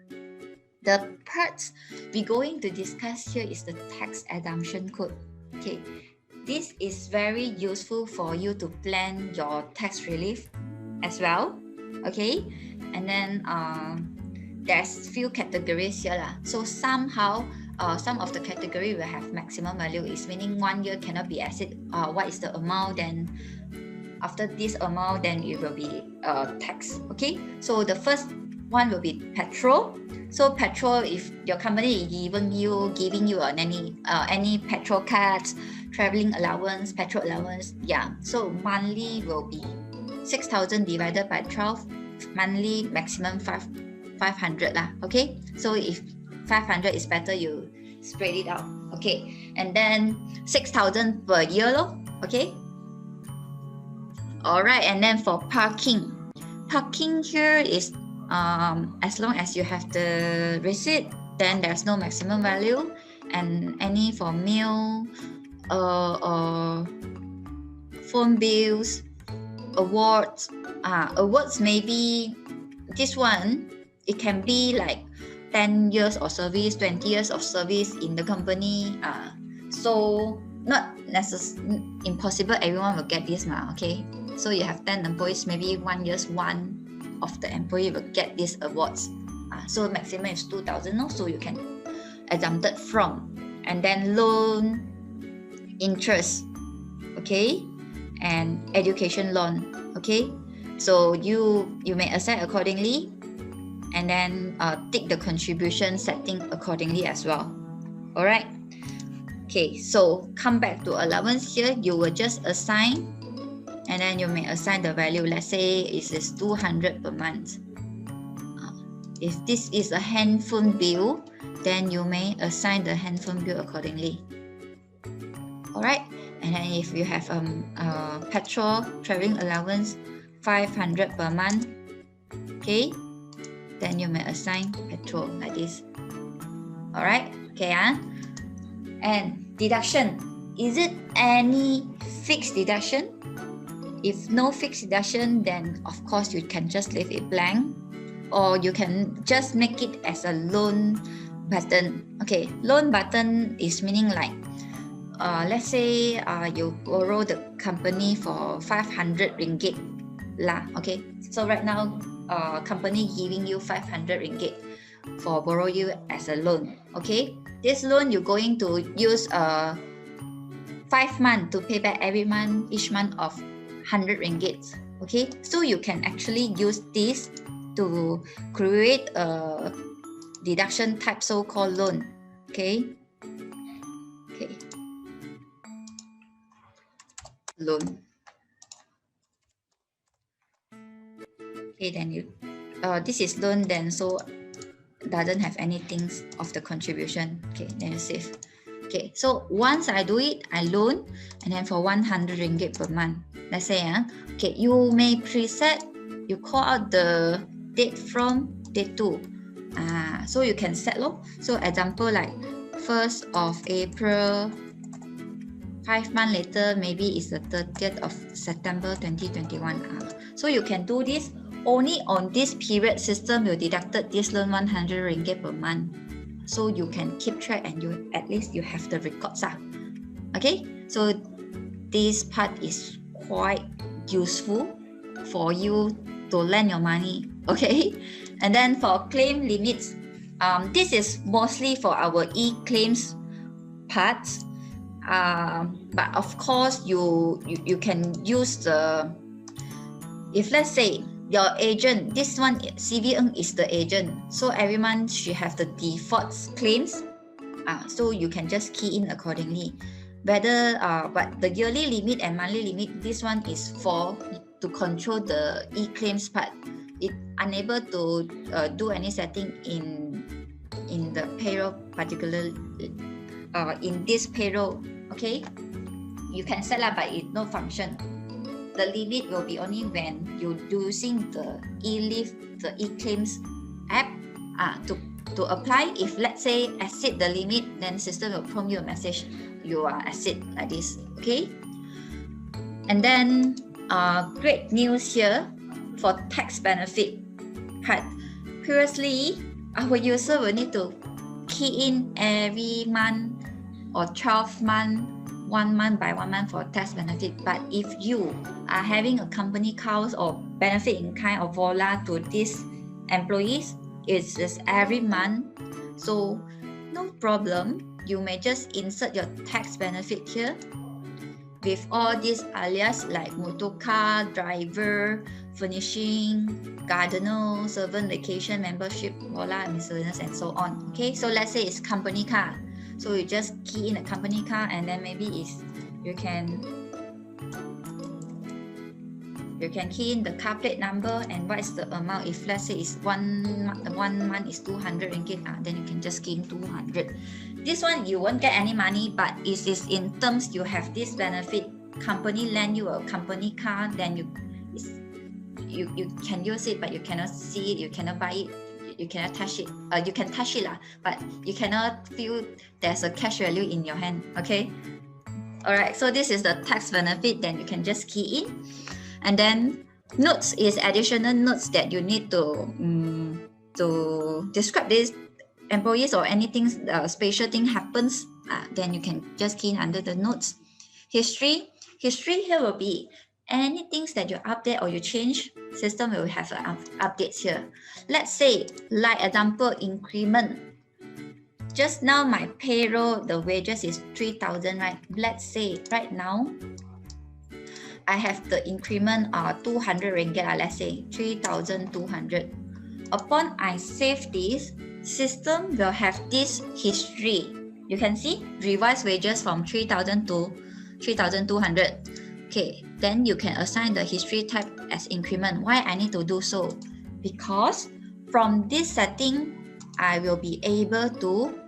the parts we're going to discuss here is the tax exemption code. Okay, this is very useful for you to plan your tax relief as well. Okay, and then there's few categories here lah. So somehow some of the category will have maximum value, is meaning 1 year cannot be exceed what is the amount, then after this amount then it will be tax. Okay, so the first one will be petrol. So petrol, if your company is giving you any petrol cards, traveling allowance, petrol allowance, yeah, so monthly will be 6,000 divided by 12, monthly maximum 500 lah. Okay, so if 500 is better, you spread it out. Okay, and then 6,000 per year lo. Okay, all right. And then for parking here is as long as you have the receipt, then there's no maximum value. And any for meal or phone bills, awards, maybe this one, it can be like 10 years of service, 20 years of service in the company. So not necessarily impossible everyone will get this now. Okay, so you have 10 employees, maybe 1 year one of the employee will get these awards. So maximum is 2,000, so you can exempt it from. And then loan, interest, okay, and education loan. Okay, so you may assign accordingly, and then take the contribution setting accordingly as well. All right. Okay, so come back to allowance here. You will just assign, and then you may assign the value. Let's say it is 200 per month. If this is a handphone bill, then you may assign the handphone bill accordingly. All right. And then if you have petrol traveling allowance 500 per month, okay, then you may assign petrol like this. All right. Okay. And deduction, is it any fixed deduction? If no fixed deduction, then of course you can just leave it blank, or you can just make it as a loan button. Okay, loan button is meaning like let's say you borrow the company for 500 ringgit lah. Okay, so right now company giving you 500 ringgit for borrow you as a loan. Okay, this loan you're going to use 5 months to pay back every month, each month of 100 ringgit. Okay, so you can actually use this to create a deduction type, so-called loan. Okay, loan. Okay, then you this is loan, then so doesn't have anything of the contribution. Okay, then you save. Okay, so once I do it, I loan, and then for 100 ringgit per month. Let's say, okay, you may preset, you call out the date from date to. So you can set low. So example like 1st of April, 5 months later, maybe it's the 30th of September 2021. So you can do this only on this period. System will deducted this loan 100 ringgit per month. So you can keep track, and you at least you have the records. Okay, so this part is quite useful for you to lend your money. Okay, and then for claim limits, this is mostly for our e-claims parts. But of course you can use the, if let's say your agent, this one CVN is the agent, so every month she have the default claims, so you can just key in accordingly. whether but the yearly limit and monthly limit, this one is for to control the e-claims part. It unable to do any setting in the payroll, particularly in this payroll. Okay, you can set up, but it no function. The limit will be only when you're using the e-leave, the e-claims app to apply. If let's say exceed the limit, then system will prompt you a message, you are exceed like this. Okay, and then great news here for tax benefit part. Previously, our user will need to key in every month or 12 month, 1 month by 1 month for tax benefit. But if you are having a company cost or benefit in kind of voila to these employees, it's just every month, so no problem. You may just insert your tax benefit here with all these alias like motor car, driver, furnishing, gardener, servant, vacation, membership, voila, miscellaneous, and so on. Okay, so let's say it's company car. So you just key in a company car, and then maybe it's you can key in the car plate number and what is the amount. If let's say it's one month is 200 ringgit, then you can just key in 200. This one you won't get any money, but it is in terms you have this benefit. Company lend you a company car, then you can use it, but you cannot see it, you cannot buy it, you cannot touch it. You can touch it but you cannot feel there's a cash value in your hand. Okay, all right, so this is the tax benefit. Then you can just key in, and then notes is additional notes that you need to describe this employees or anything special thing happens. Then you can just key in under the notes. History here will be any things that you update or you change, system will have updates here. Let's say, like example, increment. Just now my payroll, the wages is 3,000, right? Let's say right now I have the increment 200 ringgit, let's say 3,200. Upon I save this, system will have this history. You can see revised wages from 3,000 to 3,200. Okay, then you can assign the history type as increment. Why I need to do so? Because from this setting, I will be able to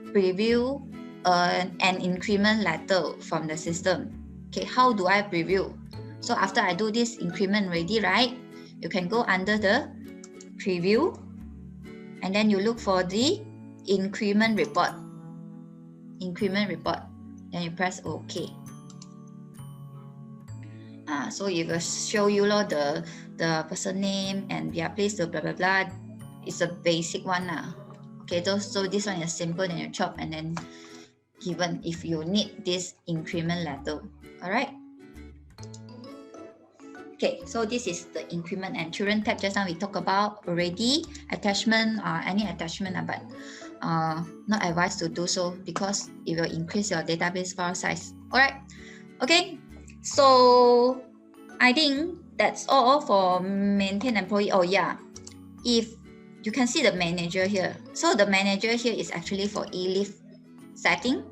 preview an increment letter from the system. Okay, how do I preview? So after I do this increment ready, right? You can go under the preview, and then you look for the increment report. Then you press OK. So it will show you the person name and their place, the blah blah blah. It's a basic one. Okay, so this one is simple, then you chop and then given if you need this increment letter. Alright. Okay, so this is the increment and children tab. Just now we talked about already. Attachment, any attachment, but not advised to do so because it will increase your database file size. Alright, okay, so I think that's all for maintain employee. Oh yeah, if you can see the manager here. So the manager here is actually for e-leave setting.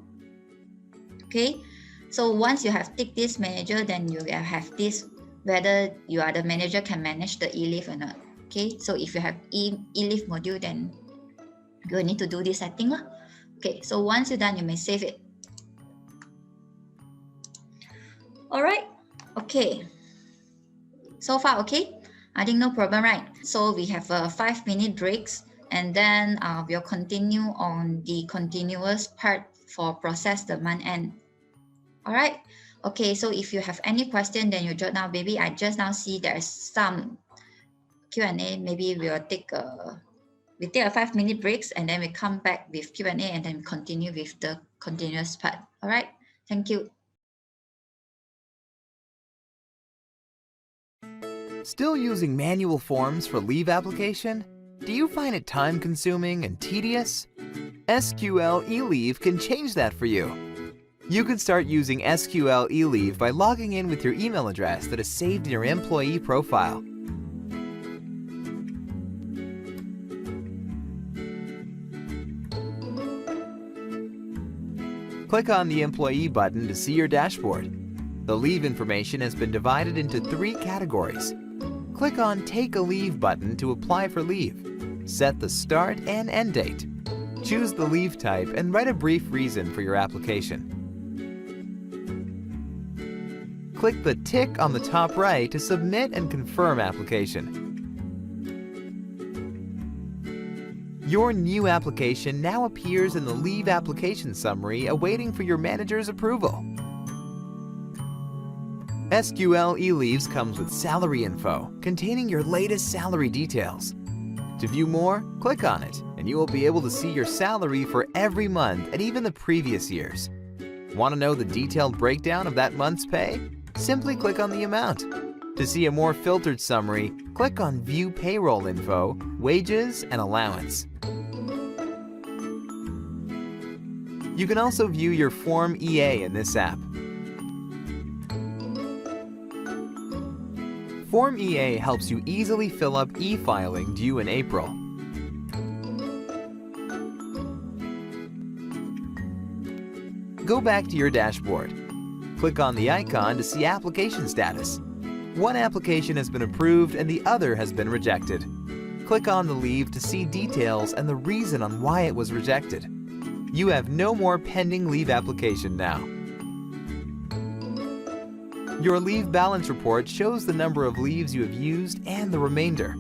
Okay, so once you have ticked this manager, then you will have this whether you are the manager can manage the e-leave or not. Okay, so if you have e-leave module, then you will need to do this setting. Okay, so once you're done, you may save it. All right, okay. So far, okay? I think no problem, right? So we have a 5-minute breaks, and then we'll continue on the continuous part for process the month end. All right. Okay, so if you have any question, then you jot now. Maybe I just now see there's some Q&A. Maybe we'll take a 5-minute breaks, and then we come back with Q&A, and then continue with the continuous part. All right. Thank you. Still using manual forms for leave application? Do you find it time-consuming and tedious? SQL eLeave can change that for you. You can start using SQL eLeave by logging in with your email address that is saved in your employee profile. Click on the Employee button to see your dashboard. The leave information has been divided into 3 categories. Click on Take a Leave button to apply for leave. Set the start and end date. Choose the leave type and write a brief reason for your application. Click the tick on the top right to submit and confirm application. Your new application now appears in the leave application summary awaiting for your manager's approval. SQL eLeaves comes with salary info containing your latest salary details. To view more, click on it and you will be able to see your salary for every month and even the previous years. Want to know the detailed breakdown of that month's pay? Simply click on the amount. To see a more filtered summary, click on View Payroll Info, Wages, and Allowance. You can also view your Form EA in this app. Form EA helps you easily fill up e-filing due in April. Go back to your dashboard. Click on the icon to see application status. One application has been approved and the other has been rejected. Click on the leave to see details and the reason on why it was rejected. You have no more pending leave application now. Your leave balance report shows the number of leaves you have used and the remainder.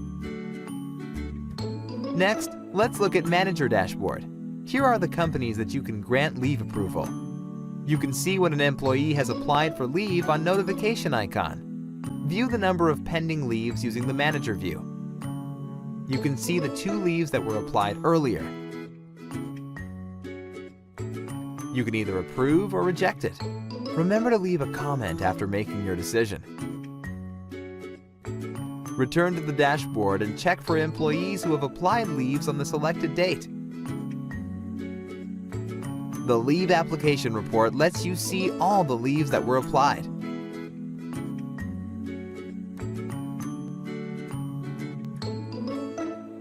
Next, let's look at Manager Dashboard. Here are the companies that you can grant leave approval. You can see when an employee has applied for leave on notification icon. View the number of pending leaves using the Manager view. You can see the 2 leaves that were applied earlier. You can either approve or reject it. Remember to leave a comment after making your decision. Return to the dashboard and check for employees who have applied leaves on the selected date. The Leave Application Report lets you see all the leaves that were applied.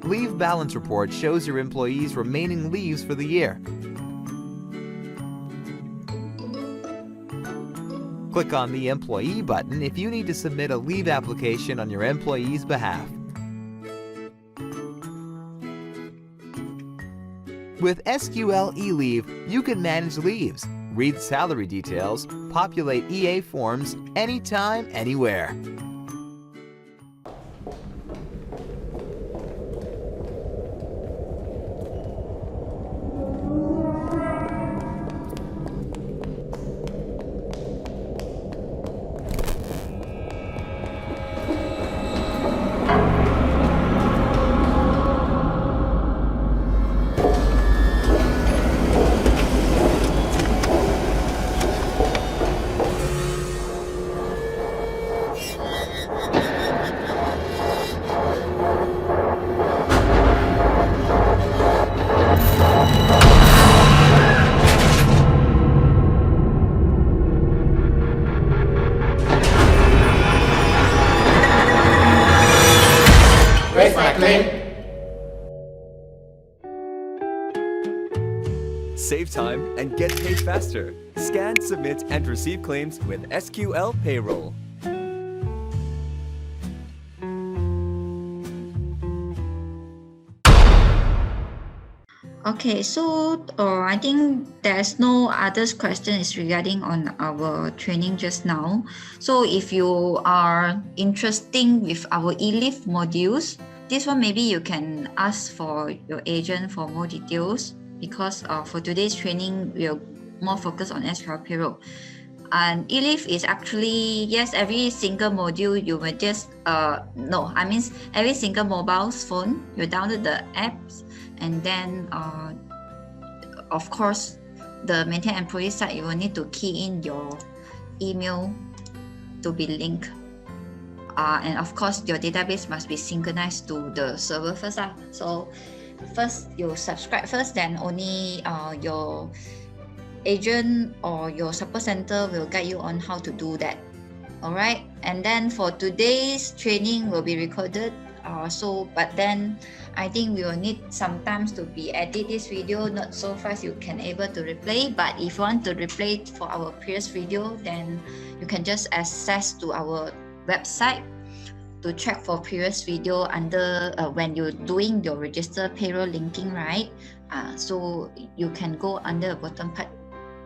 Leave Balance Report shows your employees' remaining leaves for the year. Click on the Employee button if you need to submit a leave application on your employee's behalf. With SQL eLeave, you can manage leaves, read salary details, populate EA forms anytime, anywhere. Where's my claim? Save time and get paid faster. Scan, submit, and receive claims with SQL Payroll. Okay, so I think there's no other questions regarding on our training just now. So if you are interested with our eLeave modules, this one maybe you can ask for your agent for more details, because for today's training we'll more focus on SQL Payroll. And eLeave is actually, yes, every single module you will just every single mobile phone you download the apps, and then of course the maintain employee side you will need to key in your email to be linked, and of course your database must be synchronized to the server first. So first you subscribe first, then only your agent or your support center will guide you on how to do that. All right, and then for today's training will be recorded But then I think we will need sometimes to be edit this video, not so fast you can able to replay. But if you want to replay for our previous video, then you can just access to our website to check for previous video under when you're doing your register payroll linking, right? So you can go under the bottom part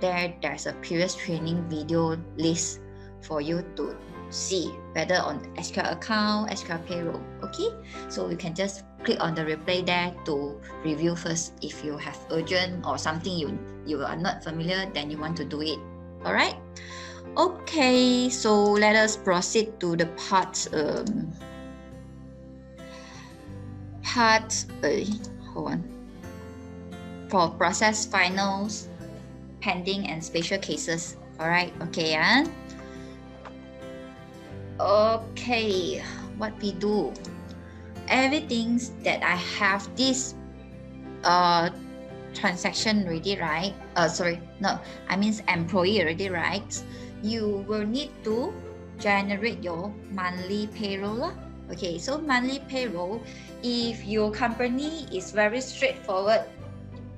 there. There's a previous training video list for you to see whether on SQL account, SQL payroll. Okay, so you can just click on the replay there to review first. If you have urgent or something you are not familiar, then you want to do it. All right. Okay, so let us proceed to the part hold on, for process finals, pending and special cases. All right. Okay. Okay, what we do, everything that I have this transaction ready, right? Employee already, right? You will need to generate your monthly payroll. Okay, so monthly payroll, if your company is very straightforward,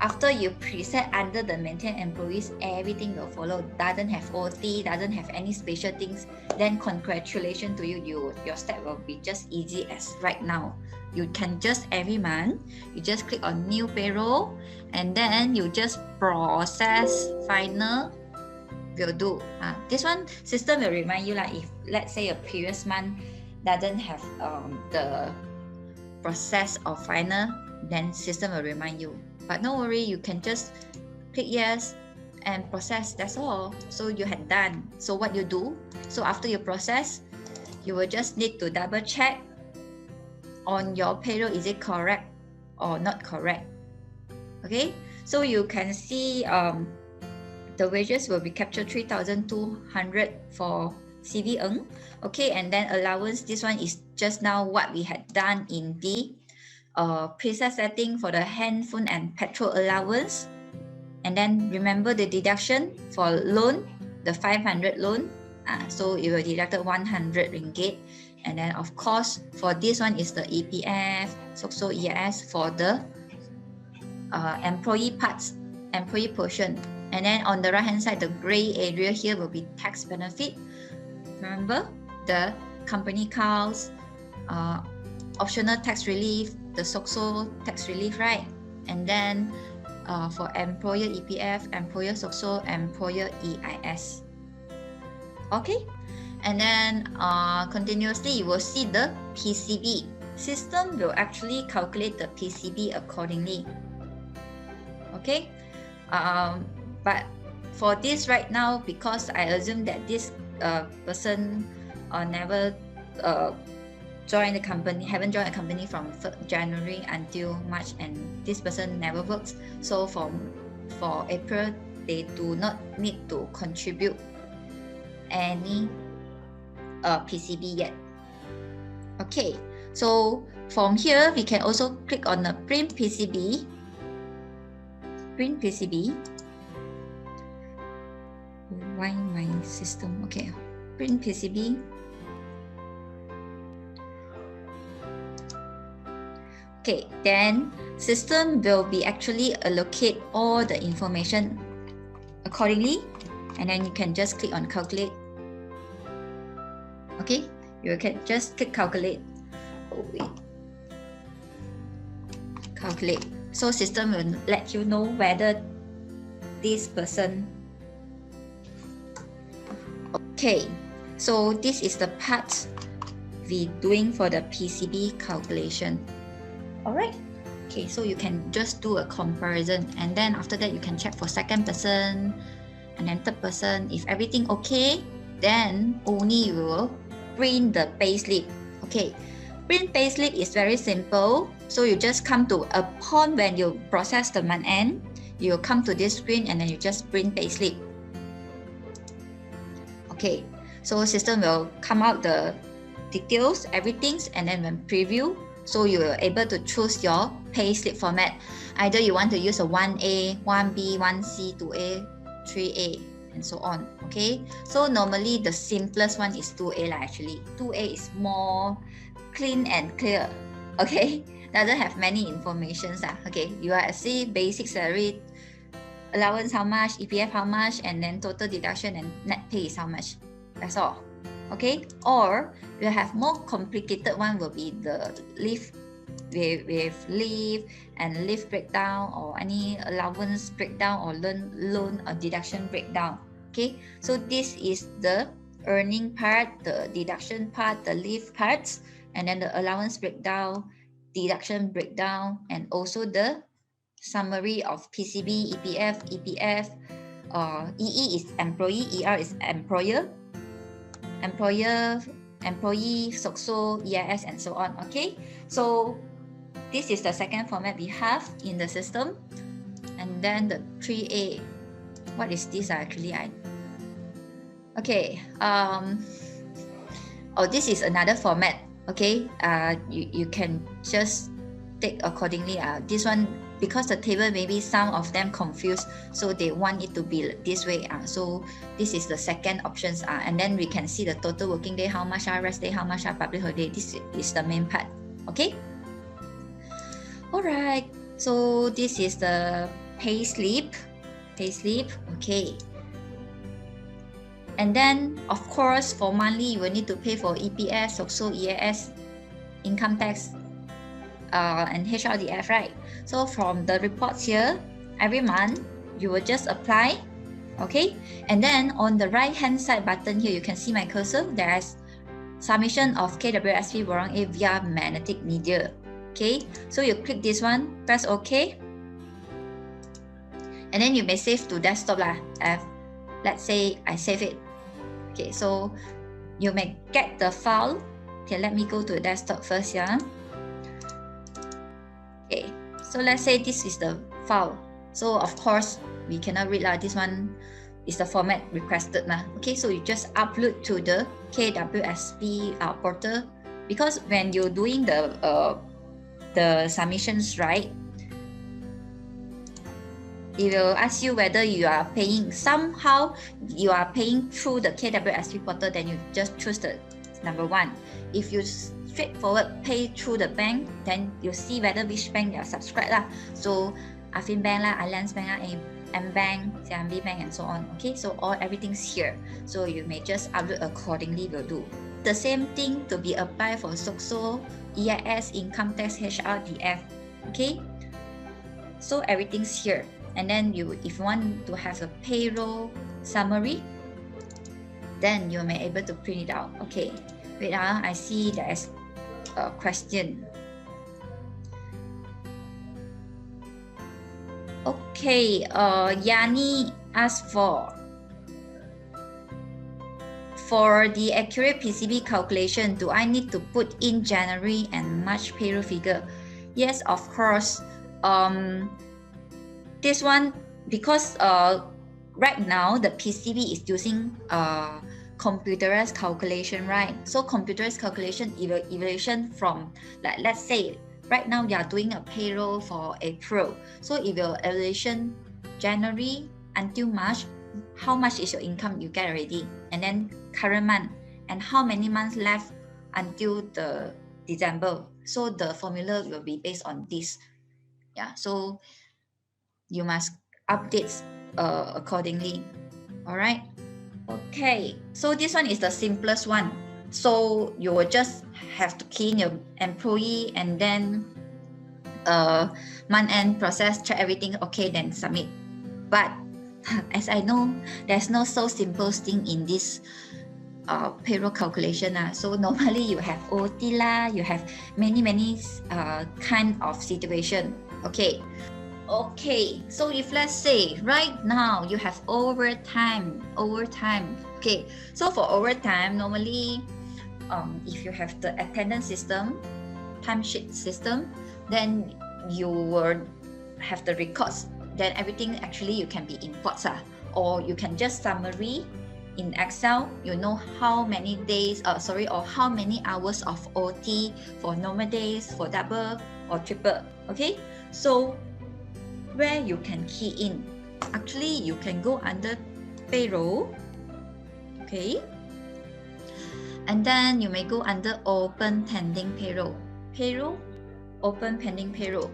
after you preset under the maintain employees, everything will follow. Doesn't have OT, doesn't have any special things, then congratulations to you. Your step will be just easy as right now. You can just every month, you just click on new payroll, and then you just process final will do. This one system will remind you, like if let's say a previous month doesn't have the process of final, then system will remind you. But no worry, you can just click yes and process, that's all. So you had done. So what you do, so after you process, you will just need to double check on your payroll, is it correct or not correct. Okay, so you can see the wages will be captured 3,200 for CV Ng. Okay, and then allowance, this one is just now what we had done in the preset setting for the handphone and petrol allowance. And then remember the deduction for loan, the 500 loan, so it will deduct 100 ringgit. And then of course for this one is the EPF, so EIS for the employee parts, employee portion. And then on the right hand side, the gray area here will be tax benefit. Remember the company cows, optional tax relief, the SOCSO tax relief, right? And then for employer EPF, employer SOCSO, employer EIS. Okay, and then continuously you will see the PCB. System will actually calculate the PCB accordingly. Okay, but for this right now, because I assume that this person never joined the company, haven't joined the company from January until March, and this person never works. So for April, they do not need to contribute any PCB yet. Okay, so from here we can also click on the print PCB. Print PCB. Why my system? Okay, print PCB. Okay, then system will be actually allocate all the information accordingly, and then you can just click on calculate. Okay, you can just click calculate. Oh wait, calculate. So system will let you know whether this person. Okay, so this is the part we doing for the PCB calculation. Alright, okay, so you can just do a comparison, and then after that you can check for second person and then third person. If everything okay, then only you will print the payslip. Okay, print payslip is very simple. So you just come to upon when you process the month end, you come to this screen and then you just print payslip. Okay, so system will come out the details, everything, and then when preview, so you are able to choose your payslip format. Either you want to use a 1A, 1B, 1C, 2A, 3A, and so on. Okay, so normally the simplest one is 2A actually. 2A is more clean and clear. Okay, doesn't have many informations. Okay, you are see basic salary, allowance how much, EPF how much, and then total deduction and net pay is how much. That's all. Okay, or you have more complicated one will be the leave with leave and leave breakdown, or any allowance breakdown, or loan or deduction breakdown. Okay, so this is the earning part, the deduction part, the leave parts, and then the allowance breakdown, deduction breakdown, and also the summary of PCB, EPF, EPF, EE is employee, ER is employer, employee, SOCSO, EIS, and so on. Okay, so this is the second format we have in the system. And then the 3A, what is this actually? Okay, this is another format. Okay, you can just take accordingly. This one, because the table maybe some of them confused, so they want it to be this way. So this is the second options. And then we can see the total working day, how much, rest day, how much, public holiday. This is the main part. Okay. Alright. So this is the pay slip. Okay. And then, of course, for monthly, you will need to pay for EPS, SOCSO, EAS, income tax, and HRDF, right? So from the reports here, every month, you will just apply, okay? And then on the right-hand side button here, you can see my cursor. There's submission of KWSP Borang A via magnetic media, okay? So you click this one, press OK. And then you may save to desktop lah. Let's say I save it. Okay, so you may get the file. Okay, let me go to desktop first, yeah. Okay, so let's say this is the file. So of course, we cannot read lah. This one is the format requested lah. Okay, so you just upload to the KWSP portal, because when you're doing the submissions, right, it will ask you whether you are paying, somehow you are paying through the KWSP portal, then you just choose the number one. If you straightforward pay through the bank, then you see whether which bank you are subscribed lah. So Affin Bank lah, Allianz Bank lah, M Bank, CIMB Bank, and so on. Okay, so everything's here. So you may just upload accordingly, will do. The same thing to be applied for SOCSO, EIS, income tax, HRDF. Okay, so everything's here. And then if you want to have a payroll summary, then you may able to print it out. Okay, wait, I see there's a question. Okay, Yani asked for the accurate PCB calculation, do I need to put in January and March payroll figure? Yes, of course. This one, because right now the PCB is using computerized calculation, right? So computerized calculation evaluation from, like, let's say right now you are doing a payroll for April, so if your evaluation January until March, how much is your income you get already, and then current month, and how many months left until the December. So the formula will be based on this. Yeah, so you must update accordingly. All right. Okay, so this one is the simplest one. So you will just have to key in your employee, and then month-end process, check everything okay, then submit. But as I know, there's no so simple thing in this payroll calculation. So normally you have OT lah, you have many kind of situation. Okay, so if let's say right now you have overtime. Okay, so for overtime, normally if you have the attendance system, timesheet system, then you will have the records. Then everything actually you can be imports, or you can just summary in Excel. You know how many days, or how many hours of OT for normal days, for double or triple. Okay, so where you can key in, actually you can go under payroll. Okay, and then you may go under open pending payroll. open pending payroll.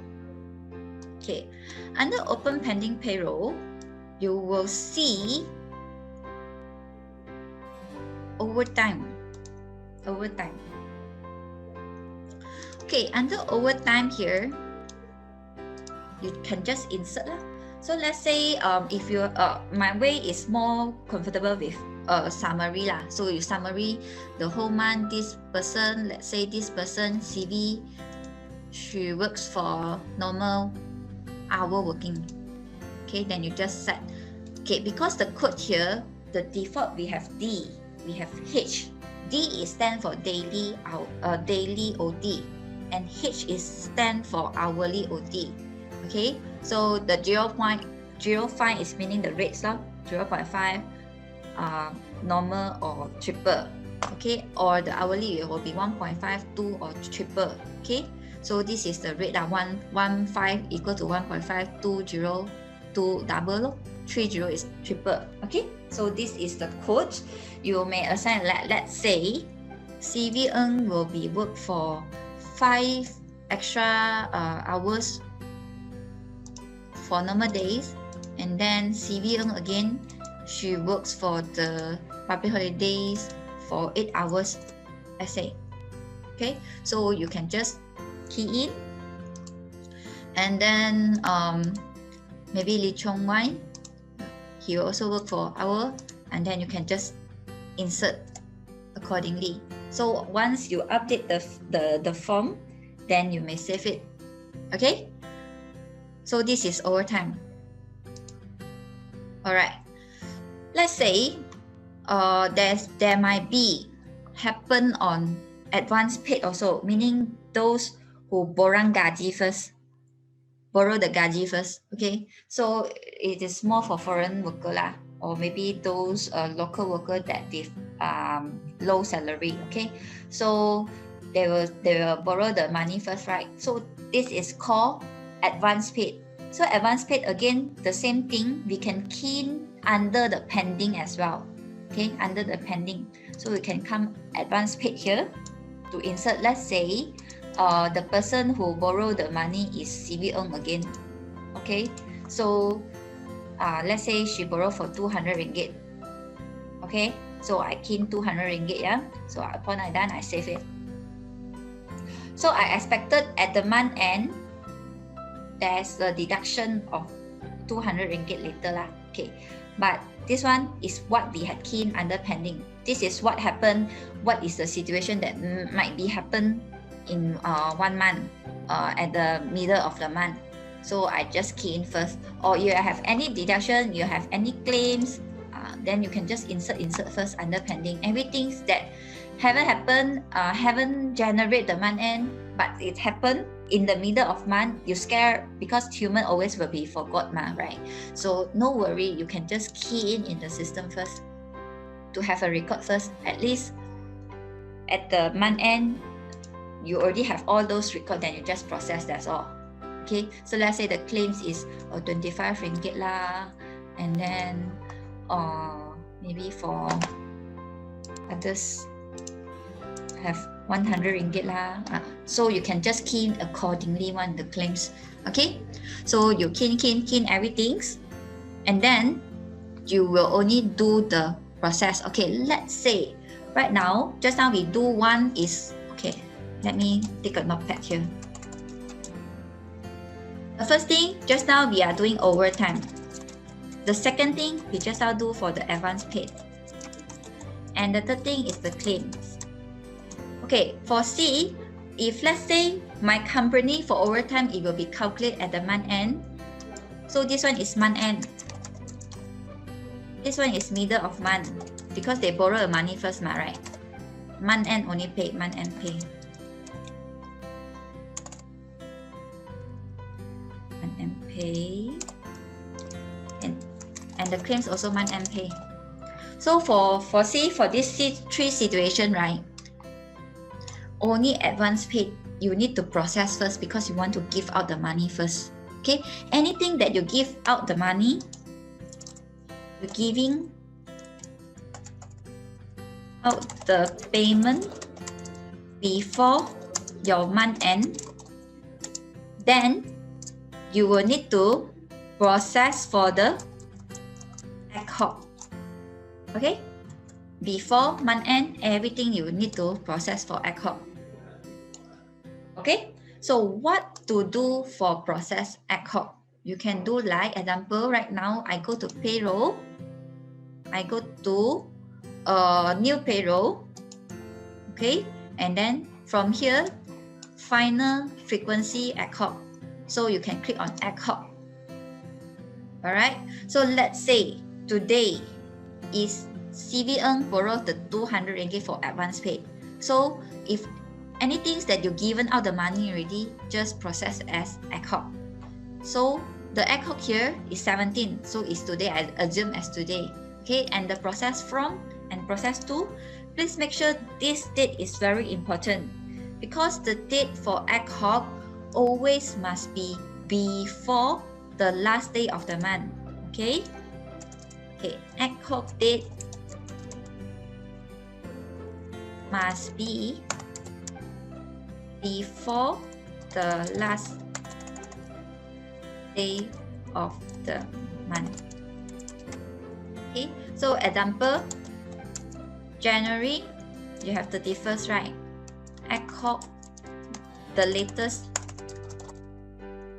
Okay, under open pending payroll, you will see overtime. Okay, under overtime here, you can just insert lah. So let's say if you my way is more comfortable with summary lah. So you summary the whole month. This person, let's say this person CV, she works for normal hour working. Okay, then you just set. Okay, because the code here, the default we have D, we have H. D is stand for daily OT, and H is stand for hourly OT. Okay, so the 0.05 is meaning the rates lah, 0.5 normal or triple. Okay, or the hourly will be 1.52 or triple. Okay, so this is the rate lah, 115 equal to 1.5, 20 2 double, 30 is triple. Okay, so this is the code. You may assign, let's say CV Ng will be work for 5 extra hours for normal days, and then CV Ng again, she works for the public holidays for 8 hours, let's say. Okay, so you can just key in, and then maybe Lee Chong Wai, he will also work for hour, and then you can just insert accordingly. So once you update the form, then you may save it. Okay, so this is overtime. All right, let's say there might be happen on advance paid also, meaning those who borrow the gaji first. Okay, so it is more for foreign worker lah, or maybe those local worker that with low salary. Okay, so they will borrow the money first, right? So this is called advance paid. So advance paid, again the same thing, we can key in under the pending as well. Okay, under the pending, so we can come advance paid here to insert. Let's say the person who borrow the money is CV Ng again. Okay, so let's say she borrow for 200 ringgit. Okay, so I key in 200 ringgit, yeah. So upon I done, I save it. So I expected at the month end, there's a deduction of 200 ringgit later lah. Okay, but this one is what we had keyed under pending. This is what happened. What is the situation that might be happen in 1 month at the middle of the month? So I just key in first. Or you have any deduction, you have any claims, then you can just insert first under pending. Everything that haven't happened, haven't generate the month end, but it happened in the middle of month, you scare because human always will be forgot right? So no worry, you can just key in the system first to have a record first. At least at the month end, you already have all those records, then you just process, that's all. Okay, so let's say the claims is 25 ringgit lah, and then maybe for others have 100 ringgit lah. So you can just key in accordingly the claims. Okay, so you key in everything, and then you will only do the process. Okay, let's say right now, just now we do one is, okay, let me take a notepad here. The first thing, just now we are doing overtime. The second thing, we just now do for the advance paid. And the third thing is the claims. Okay, for C, if let's say my company for overtime, it will be calculated at the month end. So this one is month end. This one is middle of month because they borrow the money first, right? Month end only pay, month end pay. Month end pay. And the claims also month end pay. So for C, for this three situation, right? Only advance paid, you need to process first because you want to give out the money first. Okay, anything that you give out the money, you're giving out the payment before your month end, then you will need to process for the ad hoc. Okay? Before month end, everything you need to process for ad hoc. Okay? So what to do for process ad hoc? You can do like example right now, I go to payroll. I go to new payroll. Okay? And then from here, final frequency ad hoc. So you can click on ad hoc. Alright? So let's say today is CVN borrow the 200 ringgit for advance paid. So if anything that you given out the money already, just process as ad hoc. So the ad hoc here is 17. So it's today, I assume as today. Okay, and the process from and process to, please make sure this date is very important because the date for ad hoc always must be before the last day of the month. Okay, ad hoc date must be before the last day of the month. Okay, so example, January, you have 31st, right? Ad hoc, the latest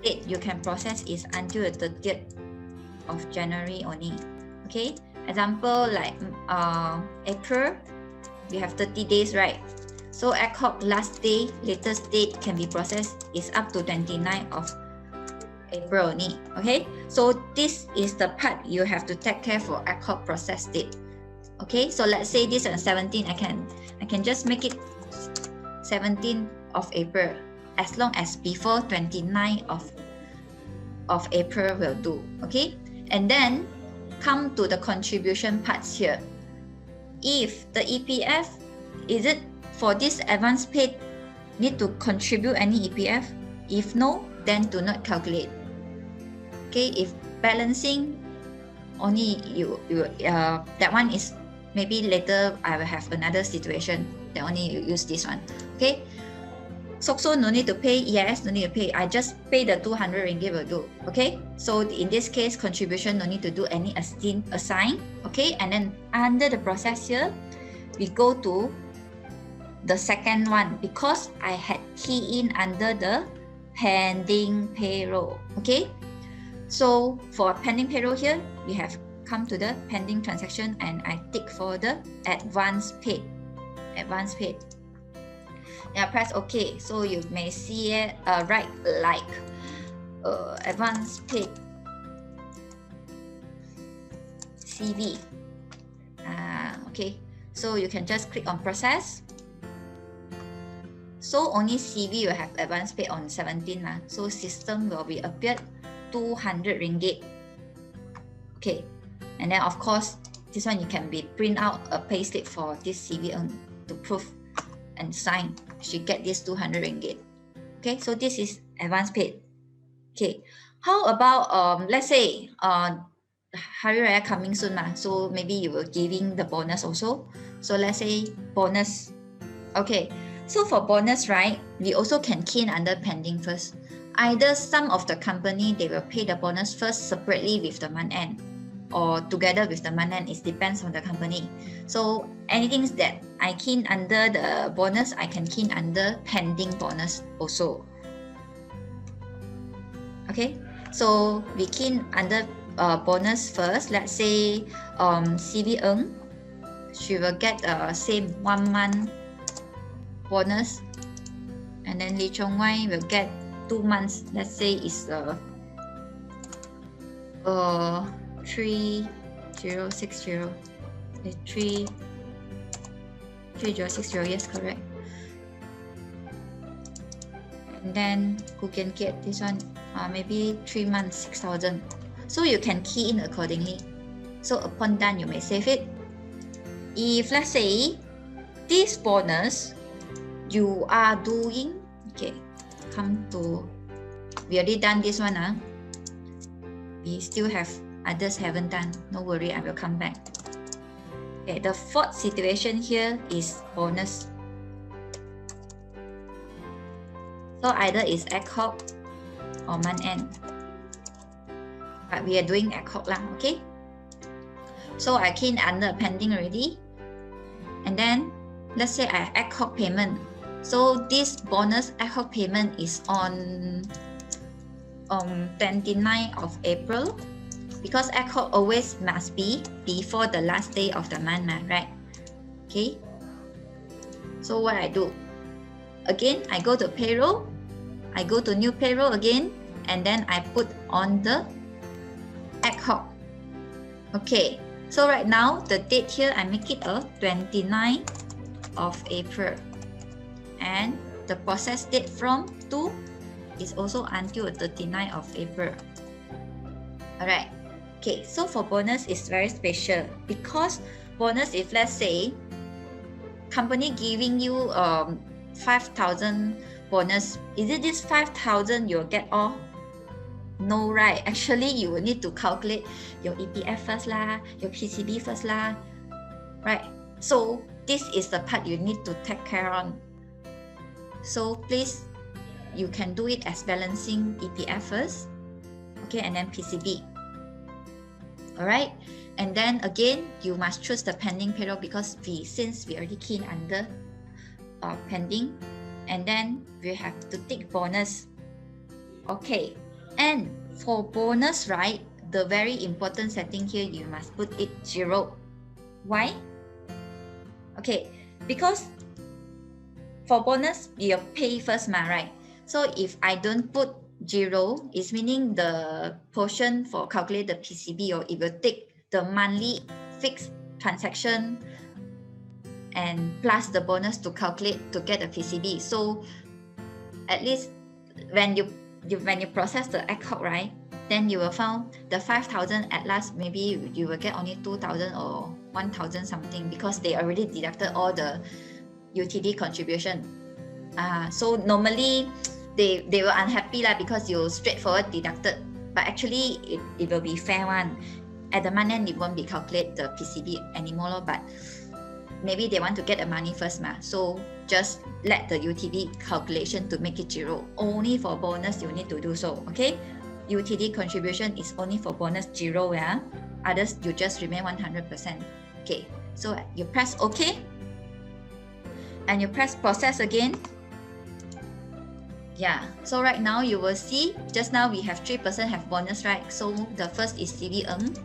date you can process is until the 30th of January only. Okay, example like April, you have 30 days, right? So ad hoc last day, latest date can be processed is up to 29th of April only. Okay, so this is the part you have to take care for ad hoc process date. Okay, so let's say this on 17, I can just make it 17th of April as long as before 29th of April will do. Okay, and then come to the contribution parts here. If the EPF, is it for this advance paid need to contribute any EPF? If no, then do not calculate. Okay, if balancing only you that one is maybe later I will have another situation that only you use this one. Okay, so no need to pay. Yes, no need to pay. I just pay the 200 ringgit will do. Okay, so in this case contribution no need to do any assign. Okay, and then under the process here, we go to the second one because I had key in under the pending payroll. Okay, so for pending payroll here, we have come to the pending transaction and I tick for the advance paid. Advance paid. Then I press OK. So you may see it right like advance paid CV. Okay, so you can just click on process. So only CV will have advance paid on 17 lah. So system will be appeared 200 ringgit. Okay, and then of course this one you can be print out a payslip for this CV to prove and sign. She get this 200 ringgit. Okay, so this is advance paid. Okay, how about let's say Hari Raya coming soon lah. So maybe you were giving the bonus also. So let's say bonus. Okay, so for bonus, right, we also can key in under pending first. Either some of the company they will pay the bonus first separately with the month end or together with the month end. It depends on the company. So anything that I key in under the bonus, I can key in under pending bonus also. Okay, so we key in under bonus first. Let's say CV Ng, she will get same 1 month bonus, and then Lee Chong Wai will get 2 months. Let's say it's 3060, 3060, yes, correct. And then who can get this one? Maybe 3 months, 6,000. So you can key in accordingly. So upon done, you may save it. If let's say this bonus you are doing, okay, come to, we already done this one. We still have others haven't done. No worry, I will come back. Okay, the fourth situation here is bonus. So either is ad hoc or month end. But we are doing ad hoc lah, okay? So I key in under pending already. And then let's say I have ad hoc payment. So this bonus ad hoc payment is on 29th of April, because ad hoc always must be before the last day of the month, right? Okay. So what I do? Again, I go to payroll. I go to new payroll again, and then I put on the ad hoc. Okay. So right now the date here I make it a 29th of April, and the process date from to is also until 39th of April. Alright. Okay, so for bonus is very special, because bonus, if let's say company giving you 5,000 bonus, is it this 5,000 you'll get all? No, right? Actually, you will need to calculate your EPF first lah, your PCB first lah, right? So this is the part you need to take care on. So please, you can do it as balancing EPF first, okay, and then PCB. Alright, and then again, you must choose the pending payroll, because since we already key in under pending, and then we have to take bonus. Okay, and for bonus, right, the very important setting here, you must put it 0. Why? Okay, because for bonus, you pay first, right? So if I don't put 0, it's meaning the portion for calculate the PCB, or it will take the monthly fixed transaction and plus the bonus to calculate to get the PCB. So at least when you process the ad hoc, right, then you will find the 5,000 at last, maybe you will get only 2,000 or 1,000 something, because they already deducted all the UTD contribution. So normally they were unhappy lah, because you straightforward deducted, but actually it will be fair one. At the month end, it won't be calculate the PCB anymore, but maybe they want to get the money first, so just let the UTD calculation to make it 0. Only for bonus you need to do so, okay? UTD contribution is only for bonus 0, yeah? Others you just remain 100%. Okay, so you press OK, and you press process again. Yeah, so right now you will see, just now we have 3% have bonus, right? So the first is CBM.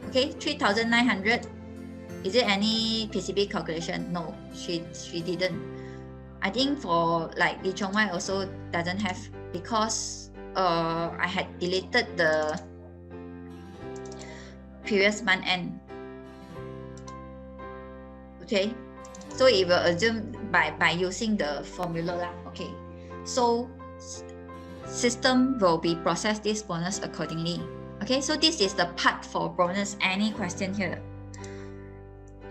Okay, 3,900. Is it any PCB calculation? No, she didn't. I think for like Lee Chong Wai also doesn't have, because I had deleted the previous month end. Okay, so it will assume by using the formula lah. Okay, so system will be process this bonus accordingly. Okay, so this is the part for bonus. Any question here?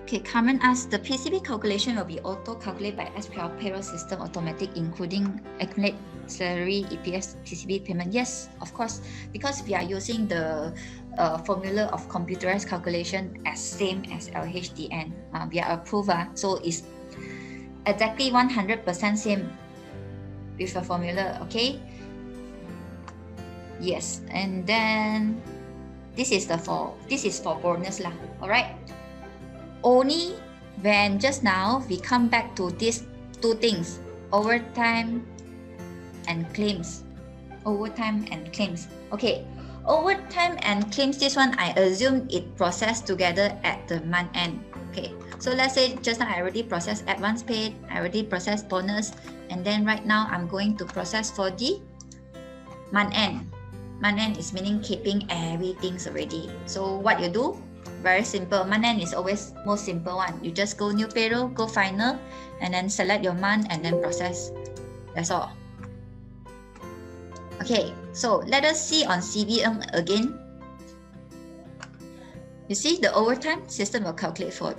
Okay, Carmen asks, the PCB calculation will be auto-calculated by SQL payroll system automatic, including accumulate salary, EPS, PCB payment. Yes, of course, because we are using the formula of computerized calculation as same as LHDN. We are approved, so it's exactly 100% same with the formula, okay? Yes, and then this is for bonus lah, alright? Only when just now we come back to these two things, overtime and claims. Overtime and claims. Okay, overtime and claims, this one I assume it processed together at the month end. Okay, so let's say just now I already processed advance paid, I already processed bonus, and then right now I'm going to process for the month end. Month end is meaning keeping everything already. So what you do? Very simple. Month end is always most simple one. You just go new payroll, go final, and then select your month and then process. That's all. Okay, so let us see on CBM again. You see the overtime system will calculate for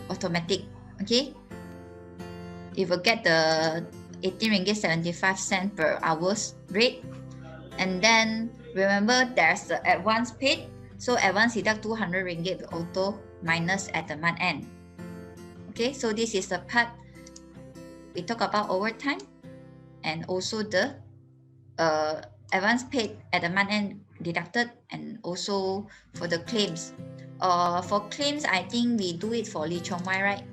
automatic. Okay, it will get the 18.75 ringgit per hours rate, and then remember there's the advance paid. So advance deduct 200 ringgit auto minus at the month end. Okay, so this is the part we talk about overtime. and also the advance paid at the month end deducted, and also for the claims. For claims, I think we do it for Lee Chong Wai, right?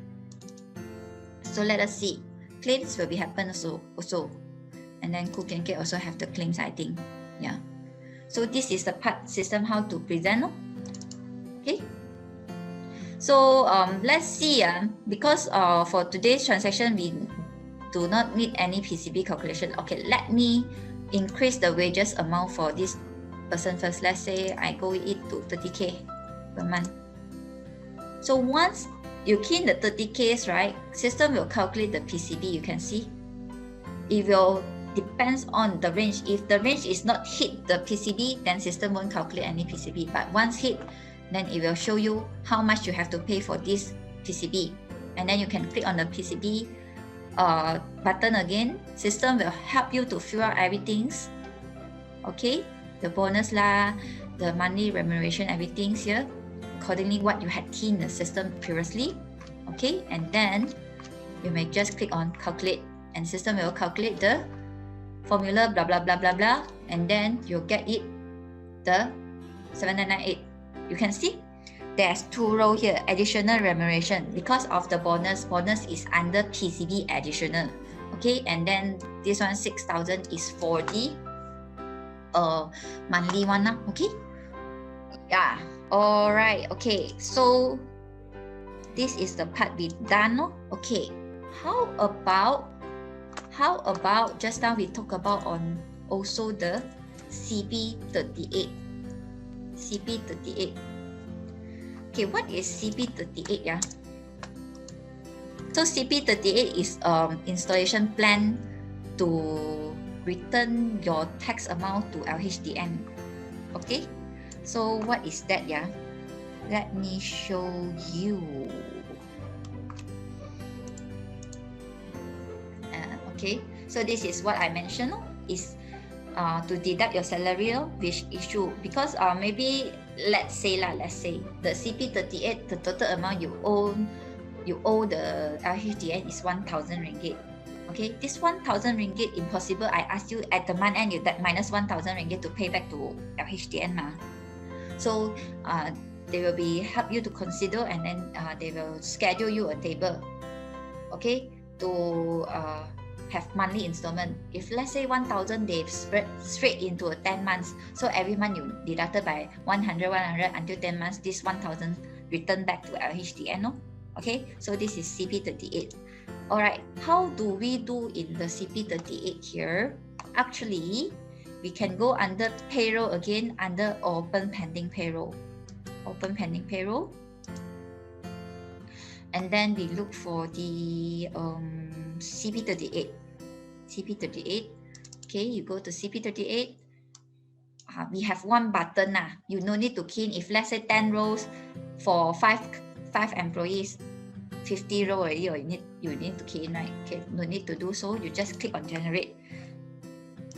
So let us see. Claims will be happen also. And then Cook and Kate also have the claims, I think. Yeah. So this is the part system how to present. Okay. So let's see. Because for today's transaction, we do not need any PCB calculation. Okay, let me increase the wages amount for this person first. Let's say I go it to 30K per month. So once you key in the 30Ks, right, system will calculate the PCB. You can see it will depends on the range. If the range is not hit the PCB, then system won't calculate any PCB. But once hit, then it will show you how much you have to pay for this PCB. And then you can click on the PCB button again. System will help you to fill out everything. Okay, the bonus lah, the monthly remuneration, everything here accordingly what you had keyed in the system previously. Okay, and then you may just click on calculate, and system will calculate the formula blah blah blah blah blah, and then you'll get it the 7998. You can see there's two rows here, additional remuneration, because of the bonus is under PCB additional. Okay, and then this one 6,000 is for the monthly one now. Okay, yeah, all right. Okay, so this is the part we done. Okay, how about just now we talk about on also the CP38. Okay, what is CP38? Yeah, so CP38 is installation plan to return your tax amount to LHDN. Okay, so what is that? Yeah, let me show you. Okay, so this is what I mentioned is to deduct your salary, which issue, because maybe let's say the CP38, the total amount you owe the LHDN is 1,000 ringgit. Okay, this 1,000 ringgit impossible. I ask you at the month end, you that minus 1,000 ringgit to pay back to LHDN ma. So they will be help you to consider, and then they will schedule you a table. Okay, to have monthly installment. If let's say 1,000, they've spread straight into 10 months. So every month you deducted by 100 until 10 months. This 1,000 return back to LHDN. No? Okay, so this is CP38. All right, how do we do in the CP38 here? Actually, we can go under payroll again, under open pending payroll. Open pending payroll. And then we look for the CP38. Okay, you go to CP38. We have one button. You no need to key in. If let's say 10 rows for five employees, 50 row already, you need to key in, right? Okay, no need to do so. You just click on generate.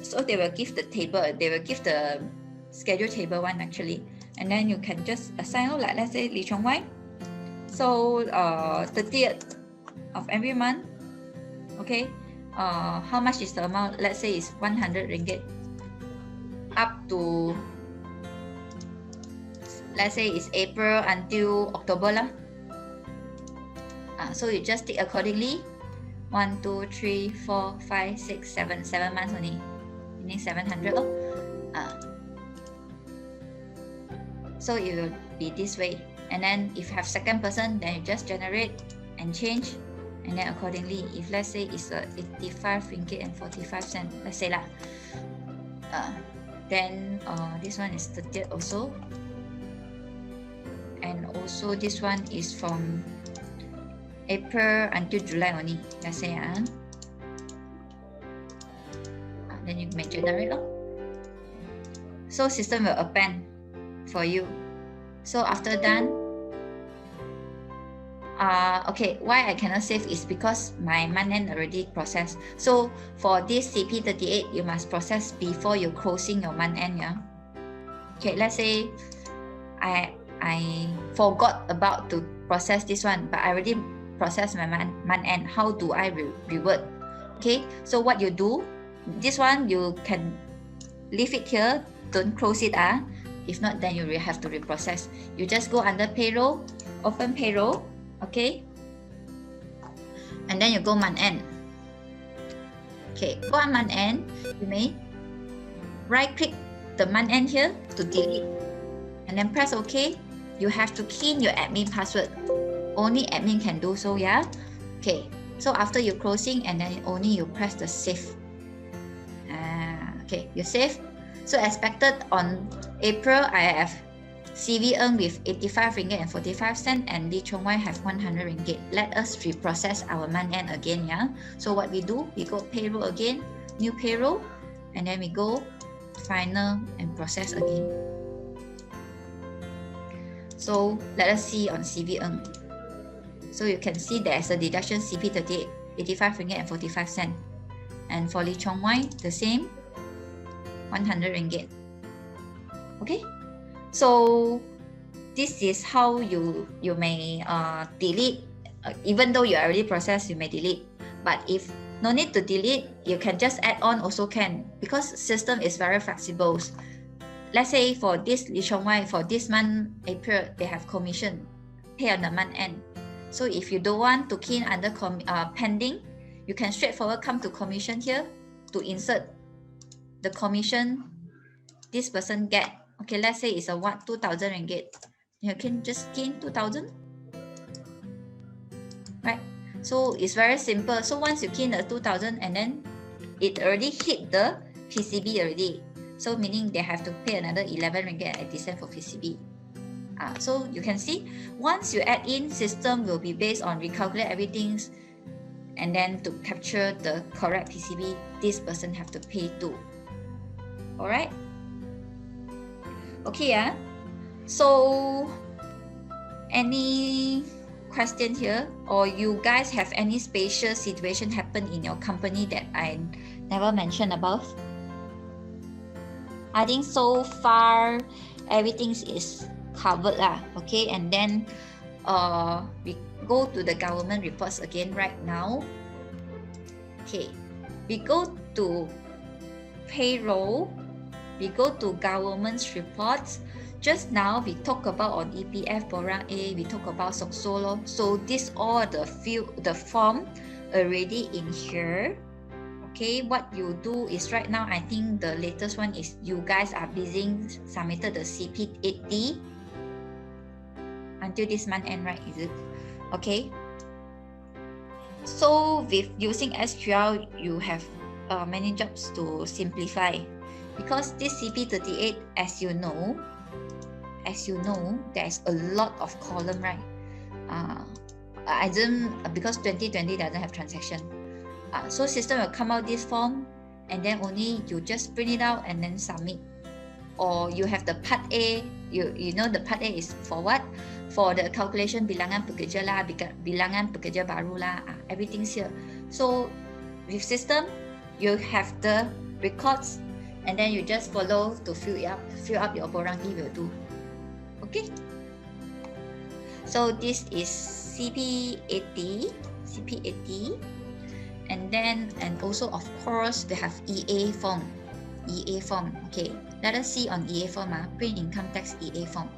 So they will give the table. They will give the schedule table one actually, and then you can just assign, like let's say Lee Chong Wai. So 30th of every month. Okay, how much is the amount? Let's say it's 100 ringgit up to, let's say it's April until October lah. So you just take accordingly. 1, 2, 3, 4, 5, 6, 7 months only. Meaning 700 lor. So it will be this way. And then if you have second person, then you just generate and change. And then accordingly, if let's say it's 85 ringgit and 45 cents, let's say lah. Then this one is 30th also. And also this one is from April until July only, let's say. Then you may generate. So system will append for you. So after done, okay, why I cannot save is because my month end already processed. So for this CP38, you must process before you closing your month end. Yeah. Okay, let's say I forgot about to process this one, but I already processed my month end. How do I revert? Okay, so what you do, This one you can leave it here, don't close it. If not, then you will have to reprocess. You just go under payroll, open payroll, okay? And then you go month end. Okay, go on month end, you may right click the month end here to delete. And then press OK. You have to key in your admin password. Only admin can do so, yeah? Okay, so after you closing and then only you press the save. Okay, you save. So expected on April, I have CV Ng with 85 ringgit and 45 cents and Lee Chong Wai have 100 ringgit. Let us reprocess our month end again, yeah? So what we do, we go payroll again, new payroll, and then we go final and process again. So let us see on CV Ng. So you can see there's a deduction CP38, 85 ringgit and 45 cents. And for Lee Chong Wai, the same, 100 ringgit. Okay, so this is how you may delete. Even though you already processed, you may delete. But if no need to delete, you can just add on also can, because system is very flexible. Let's say for this Lee Chong Wai, for this month April, they have commission pay on the month end. So if you don't want to key in under pending, you can straightforward come to commission here to insert the commission this person get. Okay, let's say it's a 2,000 ringgit. You can just key in 2,000, right? So it's very simple. So once you key in the 2,000 and then it already hit the PCB already. So meaning they have to pay another 11 ringgit and 80 cents for PCB. So you can see, once you add in, system will be based on recalculate everything and then to capture the correct PCB, this person have to pay too. Alright? Okay, yeah. So any question here, or you guys have any special situation happen in your company that I never mentioned above? I think so far everything is covered lah. Okay, and then we go to the government reports again right now. Okay, we go to payroll, we go to government's reports. Just now we talk about on EPF Borang A, we talk about Soksolo. So this all the form already in here. Okay, what you do is right now, I think the latest one is you guys are busy submitted the CP80 until this month end, right? Is it? Okay. So with using SQL, you have many jobs to simplify, because this CP38, as you know, there's a lot of column, right? I didn't, because 2020 doesn't have transaction. So system will come out this form and then only you just print it out and then submit. Or you have the part A, you know the part A is for what? For the calculation bilangan pekerja lah, bilangan pekerja baru lah, everything's here. So with system, you have the records and then you just follow to fill up your Borang E will do. Okay. So this is CP80. And then, and also of course, they have EA form. Okay, let us see on EA form, print income tax EA form.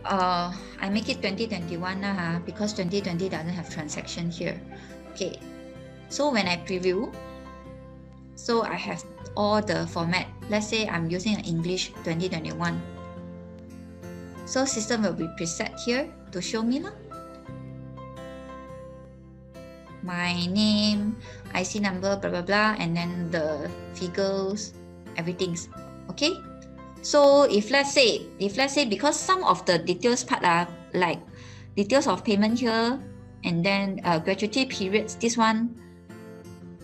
I make it 2021 because 2020 doesn't have transaction here. Okay, so when I preview, so I have all the format. Let's say I'm using an English 2021. So system will be preset here to show me lah. My name, IC number, blah blah blah, and then the figures, everything's okay. So if let's say because some of the details part are like details of payment here, and then gratuity periods, this one,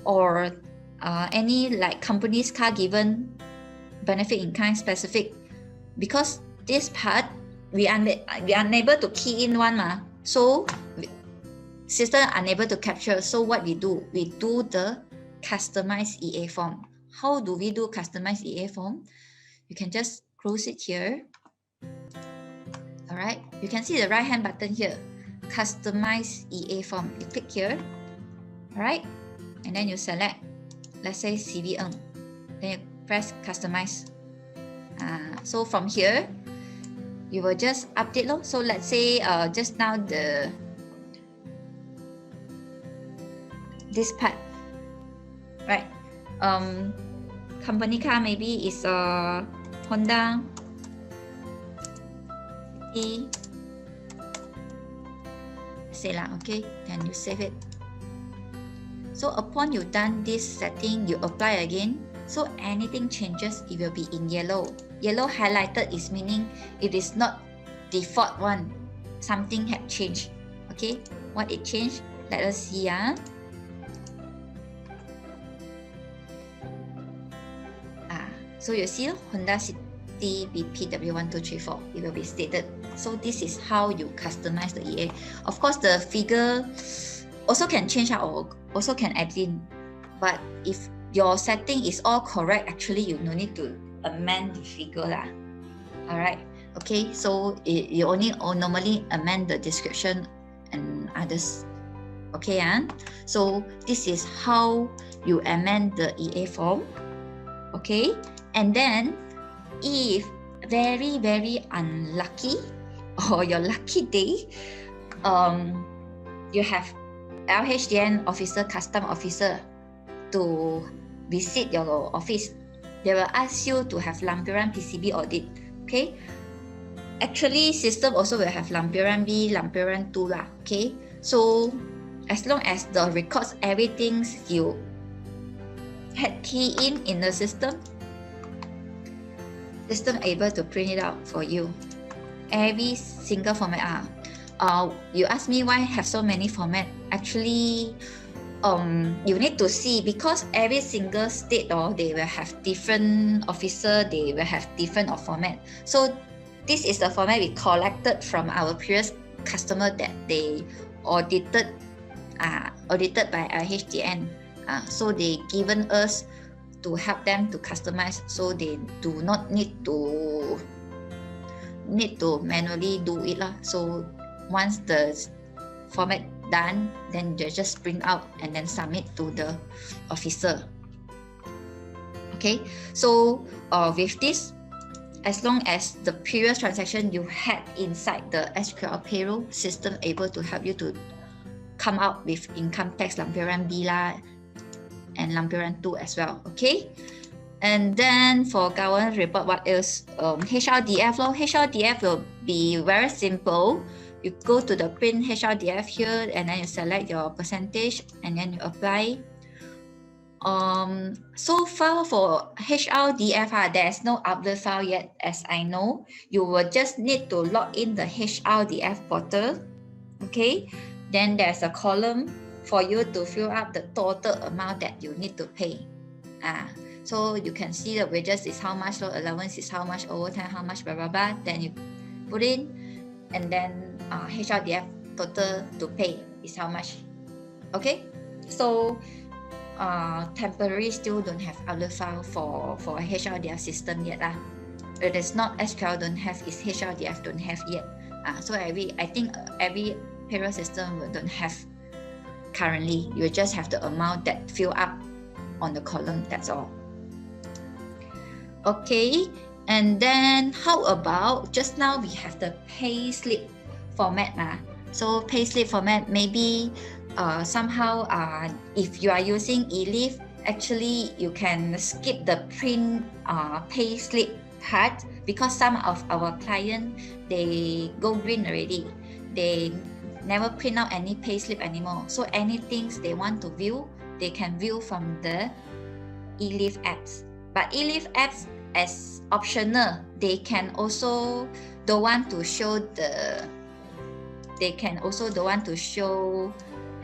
or any like company's car given benefit in kind specific, because this part we are unable to key in one so system unable to capture. So what we do the customized EA form. How do we do customized EA form? You can just close it here. All right, you can see the right hand button here, customize EA form. You click here. All right, and then you select, let's say CV Ng, then you press customize. So from here, you will just update lo. So let's say just now this part, right? Company car maybe is Honda City, say lah, okay, then you save it. So upon you done this setting, you apply again. So anything changes, it will be in yellow. Yellow highlighted is meaning it is not default one. Something had changed. Okay, what it changed? Let us see. So you see Honda City BPW1234. It will be stated. So this is how you customize the EA. Of course, the figure also can change or also can add in. But if your setting is all correct, actually you no need to amend the figure lah. Alright. Okay, so you only normally amend the description and others. Okay, so this is how you amend the EA form. Okay, and then if very unlucky or your lucky day, you have LHDN officer, custom officer to visit your office. They will ask you to have Lampiran PCB audit. Okay, actually system also will have Lampiran B, Lampiran 2 lah. Okay, so as long as the records everything you had key in the system able to print it out for you. Every single format. You ask me why have so many format. Actually, you need to see because every single state they will have different officer, they will have different format. So this is the format we collected from our previous customer that they audited by HDN. So they given us to help them to customize, so they do not need to manually do it lah. So once the format done, then they just print out and then submit to the officer. Okay, so with this, as long as the previous transaction you had inside the SQL payroll system able to help you to come out with income tax Lampiran B lah and Lampiran 2 as well. Okay, and then for governance report, what else? HRDF law. HRDF will be very simple. You go to the print HRDF here and then you select your percentage and then you apply. So far for HRDF, there's no upload file yet, as I know. You will just need to log in the HRDF portal. Okay, then there's a column for you to fill up the total amount that you need to pay. So you can see the wages is how much, allowance is how much, overtime how much, blah blah blah. Then you put in, and then HRDF total to pay is how much. Okay, so temporary still don't have upload file for HRDF system yet lah. It is not SQL don't have, is HRDF don't have yet. So I think every payroll system don't have currently. You just have the amount that fill up on the column, that's all. Okay, and then how about just now we have the payslip format. So payslip format, maybe somehow if you are using eLeave, actually you can skip the print payslip part because some of our clients, they go green already. They never print out any payslip anymore. So anything they want to view, they can view from the eLeave apps. But eLeave apps as optional, they can also don't want to show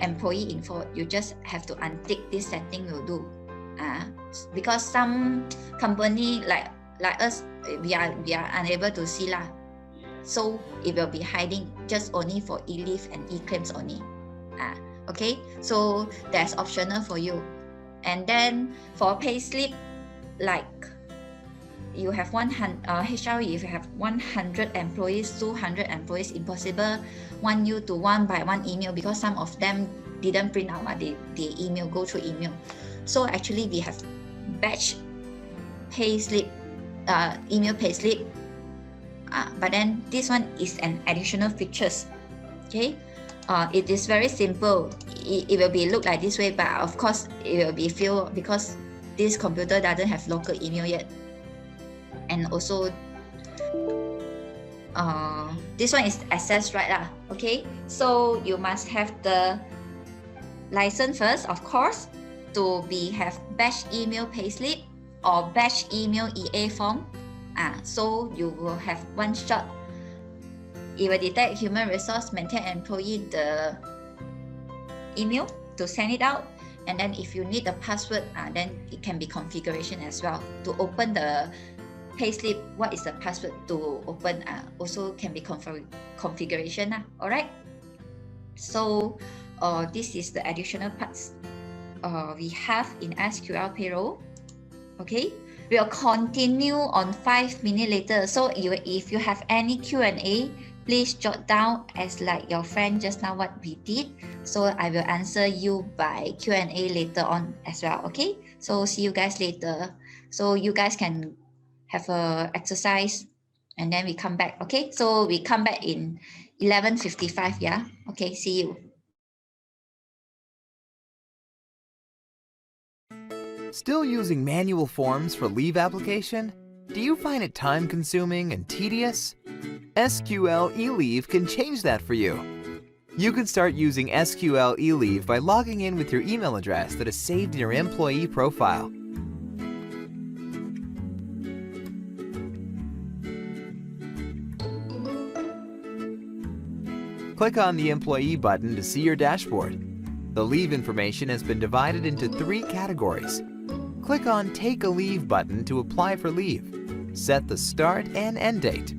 employee info. You just have to untick this setting will do. Because some company like us, we are unable to see lah. So it will be hiding just only for eLeave and eClaims only. Okay, so that's optional for you. And then for payslip, like you have HR, if you have 100 employees, 200 employees, impossible want you to one by one email because some of them didn't print out the email, go through email. So actually we have batch payslip, email payslip, but then this one is an additional features. Okay, it is very simple. It will be look like this way, but of course it will be feel because this computer doesn't have local email yet, and also this one is access right lah. Okay, so you must have the license first, of course, to have batch email payslip or batch email EA form. So you will have one shot. It will detect human resource, maintain employee the email to send it out, and then if you need the password, then it can be configuration as well to open the payslip. What is the password to open? Also can be configuration. All right. So this is the additional parts we have in SQL Payroll. Okay, we'll continue on 5 minutes later. So if you have any Q&A, please jot down as like your friend just now what we did. So I will answer you by Q&A later on as well. Okay, so see you guys later. So you guys can have a exercise and then we come back. Okay, so we come back in 11:55. Yeah, okay, see you. Still using manual forms for leave application? Do you find it time-consuming and tedious? SQL eLeave can change that for you. You can start using SQL eLeave by logging in with your email address that is saved in your employee profile. Click on the Employee button to see your dashboard. The leave information has been divided into 3 categories. Click on Take a Leave button to apply for leave. Set the start and end date.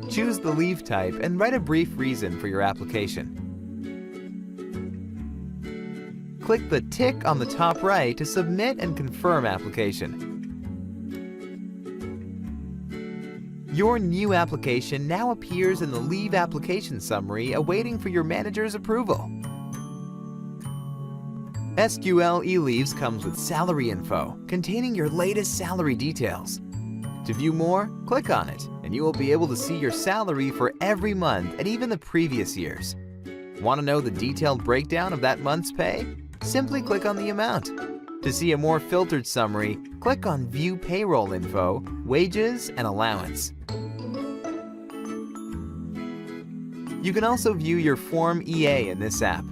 Choose the leave type and write a brief reason for your application. Click the tick on the top right to submit and confirm application. Your new application now appears in the leave application summary awaiting for your manager's approval. SQL eLeaves comes with salary info, containing your latest salary details. To view more, click on it, and you will be able to see your salary for every month and even the previous years. Want to know the detailed breakdown of that month's pay? Simply click on the amount. To see a more filtered summary, click on View Payroll Info, Wages, and Allowance. You can also view your Form EA in this app.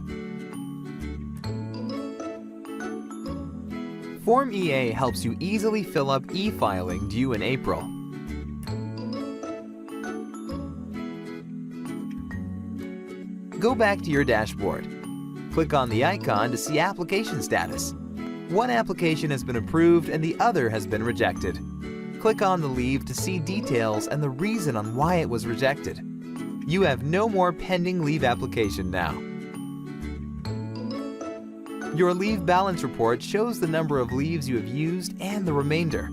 Form EA helps you easily fill up e-filing due in April. Go back to your dashboard. Click on the icon to see application status. One application has been approved and the other has been rejected. Click on the leave to see details and the reason on why it was rejected. You have no more pending leave application now. Your leave balance report shows the number of leaves you have used and the remainder.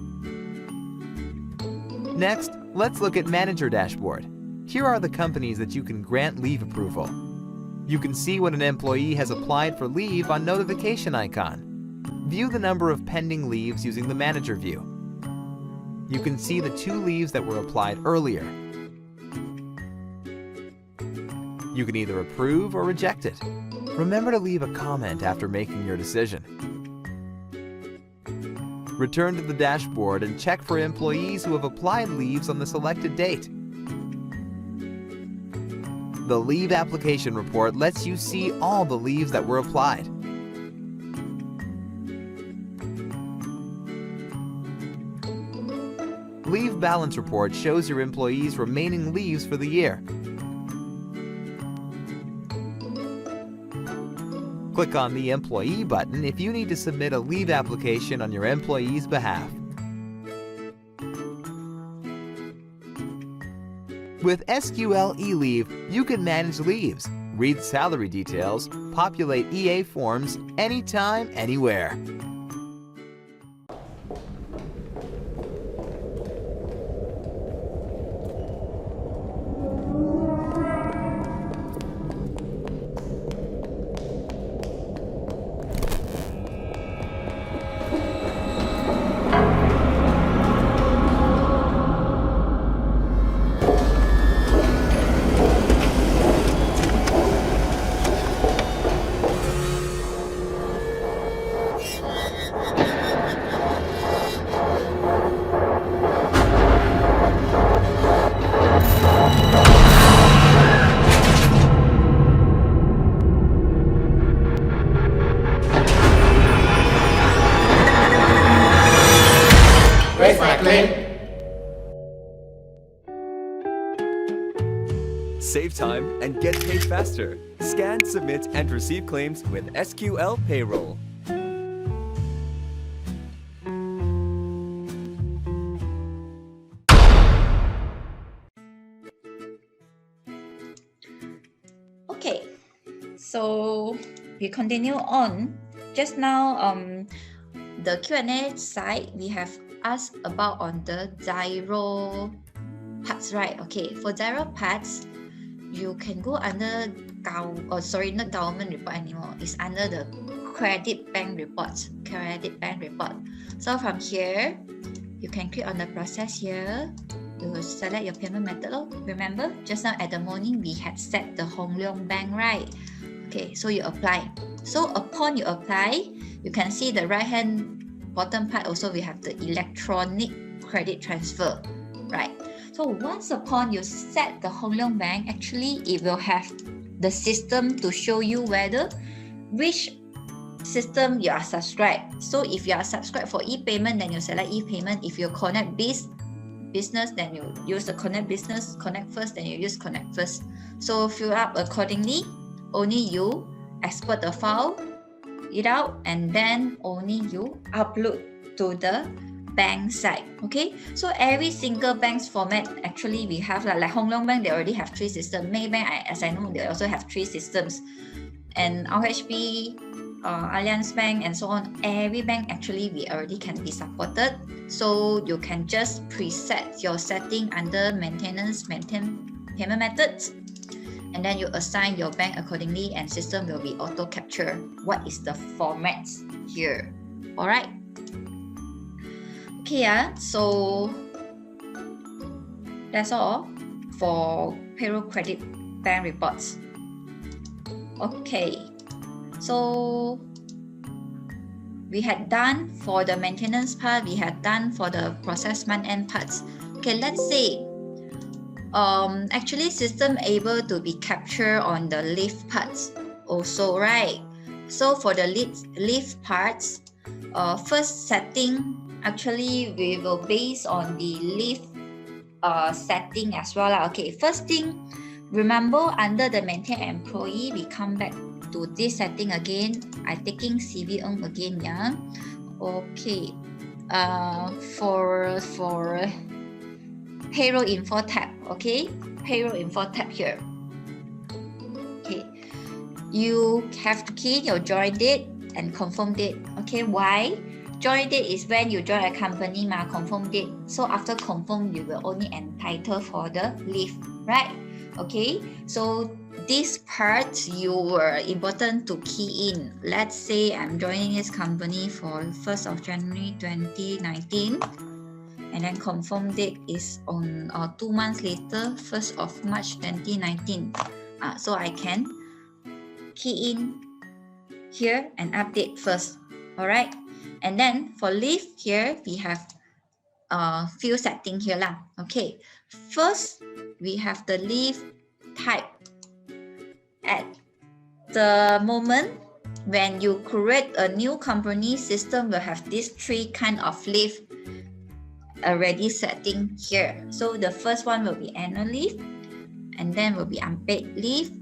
Next, let's look at Manager Dashboard. Here are the companies that you can grant leave approval. You can see when an employee has applied for leave on notification icon. View the number of pending leaves using the Manager view. You can see the 2 leaves that were applied earlier. You can either approve or reject it. Remember to leave a comment after making your decision. Return to the dashboard and check for employees who have applied leaves on the selected date. The Leave Application Report lets you see all the leaves that were applied. Leave Balance Report shows your employees' remaining leaves for the year. Click on the Employee button if you need to submit a leave application on your employee's behalf. With SQL eLeave, you can manage leaves, read salary details, populate EA forms anytime, anywhere. Save time and get paid faster. Scan, submit, and receive claims with SQL Payroll. Okay, so we continue on. Just now, the Q&A side, we have asked about on the gyro parts, right? Okay, for gyro parts, you can go under not government report anymore. It's under the credit bank reports. Credit bank report. So from here, you can click on the process here. You will select your payment method. Remember, just now at the morning we had set the Hong Leong Bank, right? Okay, so you apply. So upon you apply, you can see the right hand bottom part also we have the electronic credit transfer, right? So once upon you set the Hong Leong Bank, actually it will have the system to show you whether which system you are subscribed. So if you are subscribed for e-payment, then you select e-payment. If you connect business, then you use the connect business, connect first, then you use connect first. So fill up accordingly. Only you export the file, it out, and then only you upload to the bank side. Okay, so every single bank's format actually we have like Hong Leong Bank, they already have 3 systems. Maybank, as I know, they also have 3 systems, and RHB, Allianz Bank, and so on. Every bank actually we already can be supported. So you can just preset your setting under maintain payment methods, and then you assign your bank accordingly, and system will be auto capture what is the formats here. All right. Okay, so that's all for payroll credit bank reports. Okay, so we had done for the maintenance part, we had done for the process month-end parts. Okay, let's say actually system able to be captured on the leave parts also, right? So for the leave parts, first setting, actually we will base on the leave setting as well. Okay, first thing, remember under the maintain employee, we come back to this setting again. I taking CV again, yeah. Okay, for payroll info tab, okay, payroll info tab here. Okay, you have to key in your join date and confirm date. Okay, why? Join date is when you join a company, confirm date. So after confirm, you will only entitle for the leave, right? Okay, so this part you were important to key in. Let's say I'm joining this company for 1st of January 2019, and then confirm date is on 2 months later, 1st of March 2019. So I can key in here and update first. All right. And then for leave here, we have few setting here lah. Okay, first we have the leave type. At the moment when you create a new company, system will have these 3 kind of leave already setting here. So the first one will be annual leave, and then will be unpaid leave.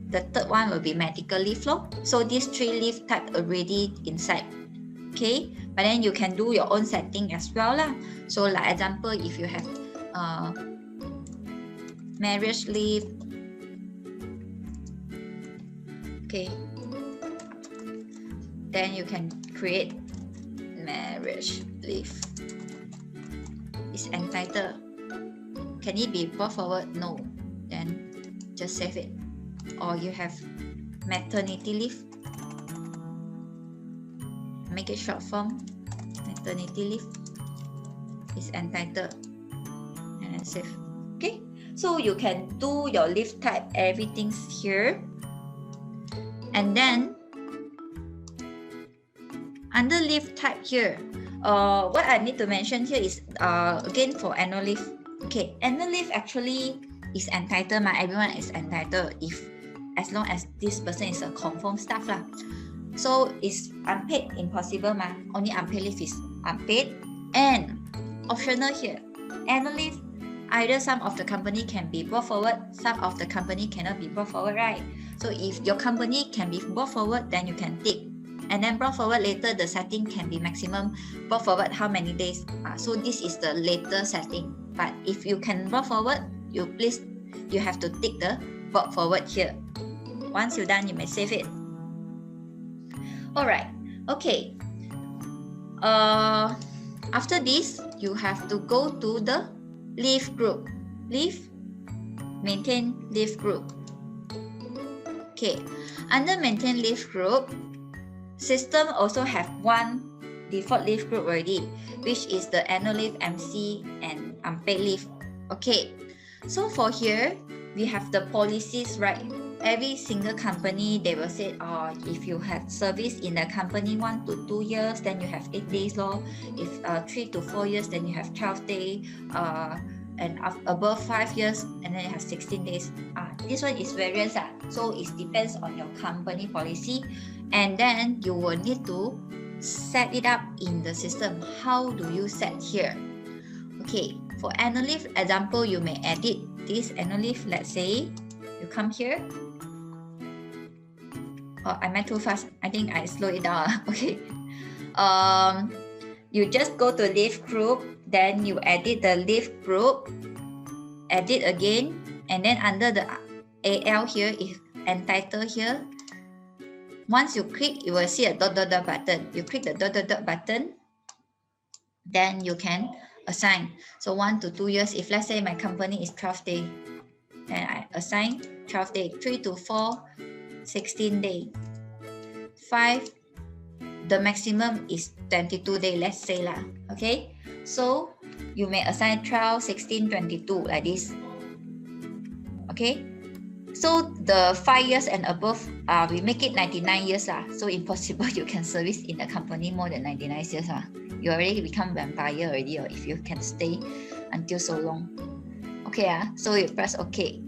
The third one will be medical leave flow. So these 3 leave type already inside. Okay, but then you can do your own setting as well lah. So like example, if you have marriage leave, okay, then you can create marriage leave. It's entitled. Can it be brought forward? No. Then just save it. Or you have maternity leave. Make it short form, maternity leave is entitled, and then save. Okay, so you can do your leave type, everything's here. And then under leave type here, what I need to mention here is again for annual leave. Okay, annual leave actually is entitled, everyone is entitled as long as this person is a confirmed staff lah. So it's unpaid, impossible only unpaid leave is unpaid. And optional here, annual leave either some of the company can be brought forward, some of the company cannot be brought forward, right? So if your company can be brought forward, then you can tick. And then brought forward later, the setting can be maximum brought forward how many days. So this is the later setting. But if you can brought forward, you have to tick the brought forward here. Once you're done, you may save it. Alright, okay. After this, you have to go to the leave group. Leave, maintain leave group. Okay, under maintain leave group, system also have one default leave group already, which is the annual leave, MC, and unpaid leave. Okay, so for here, we have the policies, right? Every single company, they will say, if you have service in the company 1 to 2 years, then you have 8 days law. If 3 to 4 years, then you have 12 days. And above 5 years, and then you have 16 days. This one is various. So it depends on your company policy. And then you will need to set it up in the system. How do you set here? Okay, for annual leave example, you may edit this annual leave. Let's say you come here. I went too fast. I think I slowed it down. Okay. You just go to leave group, then you edit the leave group, edit again, and then under the AL here is entitled here. Once you click, you will see a dot button. You click the dot button, then you can assign. So 1 to 2 years. If let's say my company is 12 days, then I assign 12 days. 3 to 4, 16 days. 5, the maximum is 22 days, let's say lah. Okay, so you may assign 12, 16, 22 like this. Okay, so the 5 years and above, we make it 99 years lah. So impossible you can service in the company more than 99 years lah. You already become vampire already, or if you can stay until so long. Okay, so you press OK.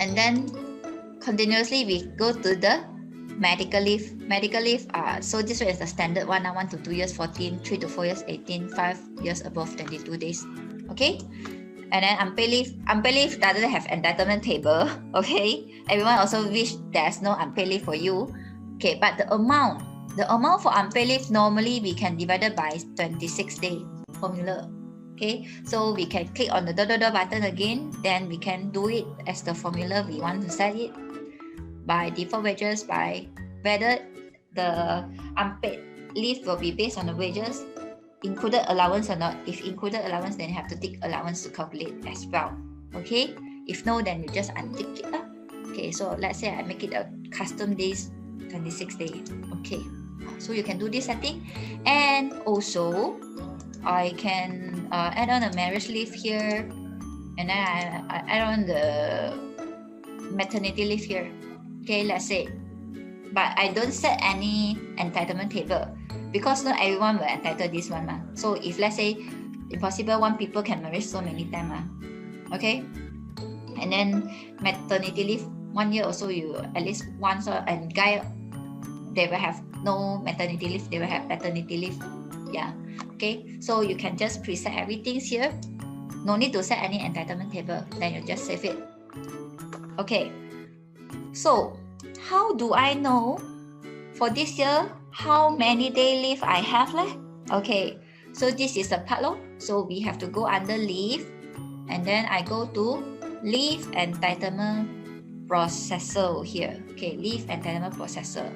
And then continuously we go to the medical leave. Medical leave, so this one is the standard one, 1 to 2 years, 14, 3 to 4 years, 18, 5 years above 22 days. Okay, and then unpaid leave. Unpaid leave doesn't have entitlement table. Okay, everyone also wish there's no unpaid leave for you. Okay, but the amount for unpaid leave, normally we can divide it by 26 day formula. Okay, so we can click on the dot button again, then we can do it as the formula we want to set it by default wages, by whether the unpaid leave will be based on the wages, included allowance or not. If included allowance, then you have to tick allowance to calculate as well. Okay, if no, then you just untick it. Okay, so let's say I make it a custom days, 26 days. Okay, so you can do this setting. And also I can add on a marriage leave here, and then I add on the maternity leave here. Okay, let's say, but I don't set any entitlement table because not everyone will entitle this one. So if let's say impossible, one people can marry so many times. Okay, and then maternity leave 1 year also, you at least once, and guy, they will have no maternity leave, they will have paternity leave. Yeah. Okay, so you can just preset everything here. No need to set any entitlement table. Then you just save it. Okay, so how do I know for this year how many day leave I have left? Okay, so this is the part. So we have to go under leave, and then I go to leave entitlement processor here. Okay, leave entitlement processor.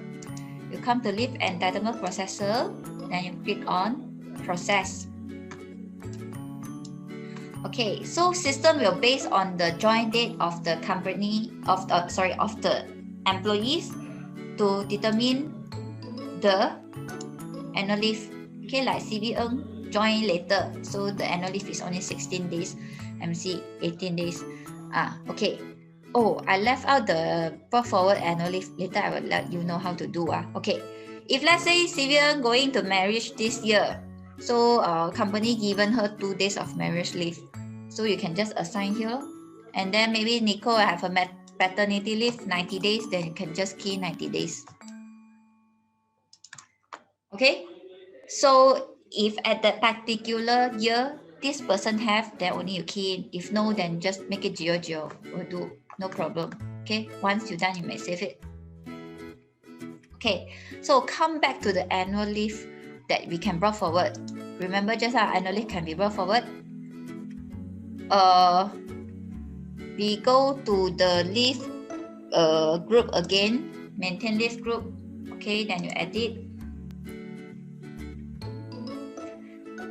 You come to leave entitlement processor, then you click on process. Okay, so system will base on the join date of the company of the employees to determine the annual leave. Okay, like CBN join later, so the annual leave is only 16 days, MC 18 days. Okay. Oh, I left out the brought forward annual leave. Later I will let you know how to do. Okay, if let's say CBN going to marriage this year, so company given her 2 days of marriage leave, so you can just assign here. And then maybe Nicole have a paternity leave 90 days, then you can just key 90 days. Okay, so if at that particular year this person have, then only you key in. If no, then just make it 00 will do, no problem. Okay, once you're done, you may save it. Okay, so come back to the annual leave that we can brought forward. Remember, just our annual leave can be brought forward. We go to the leave group again, maintain leave group. Okay, then you edit.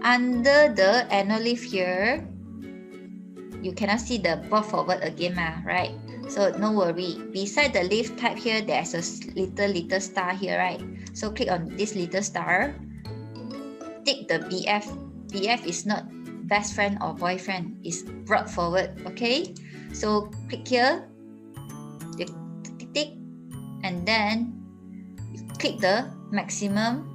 Under the annual leave here, you cannot see the brought forward again, right? So no worry. Beside the leave type here, there's a little star here, right? So click on this little star. Tick the BF. BF is not best friend or boyfriend. It's brought forward. Okay. So click here. Tick, and then you click the maximum,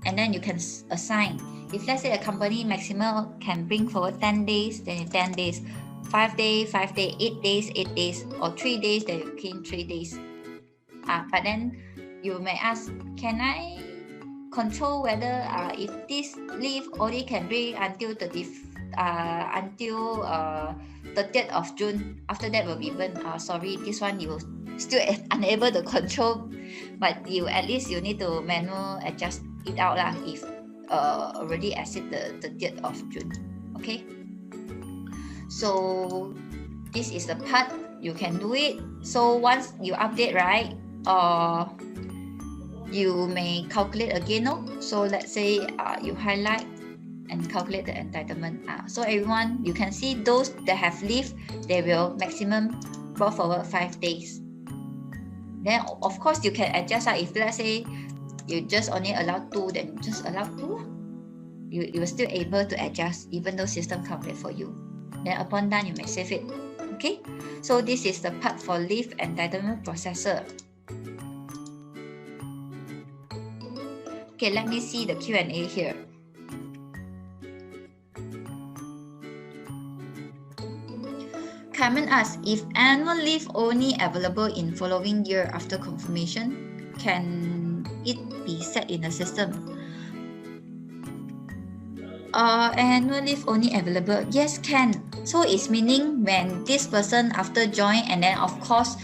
and then you can assign. If let's say a company maximum can bring forward 10 days, then 10 days. 5 days, 5 days, 8 days, 8 days, or 3 days, then you key in 3 days. But then you may ask, can I control whether if this leave only can bring until 30th of June, after that will be burned? Sorry, this one you still unable to control, but at least you need to manual adjust it out if already exceed the 30th of June. Okay. So this is the part you can do it. So once you update, right, you may calculate again. So let's say you highlight and calculate the entitlement. So everyone, you can see those that have leave, they will maximum brought forward 5 days. Then of course you can adjust. If let's say you just only allow 2, then just allow 2. You are still able to adjust even though system calculate for you. Then upon done, you may save it. Okay, so this is the part for leave entitlement processor. Okay, let me see the Q&A here. Carmen asks, if annual leave only available in following year after confirmation, can it be set in the system? Annual leave only available? Yes, can. So it's meaning when this person after join, and then of course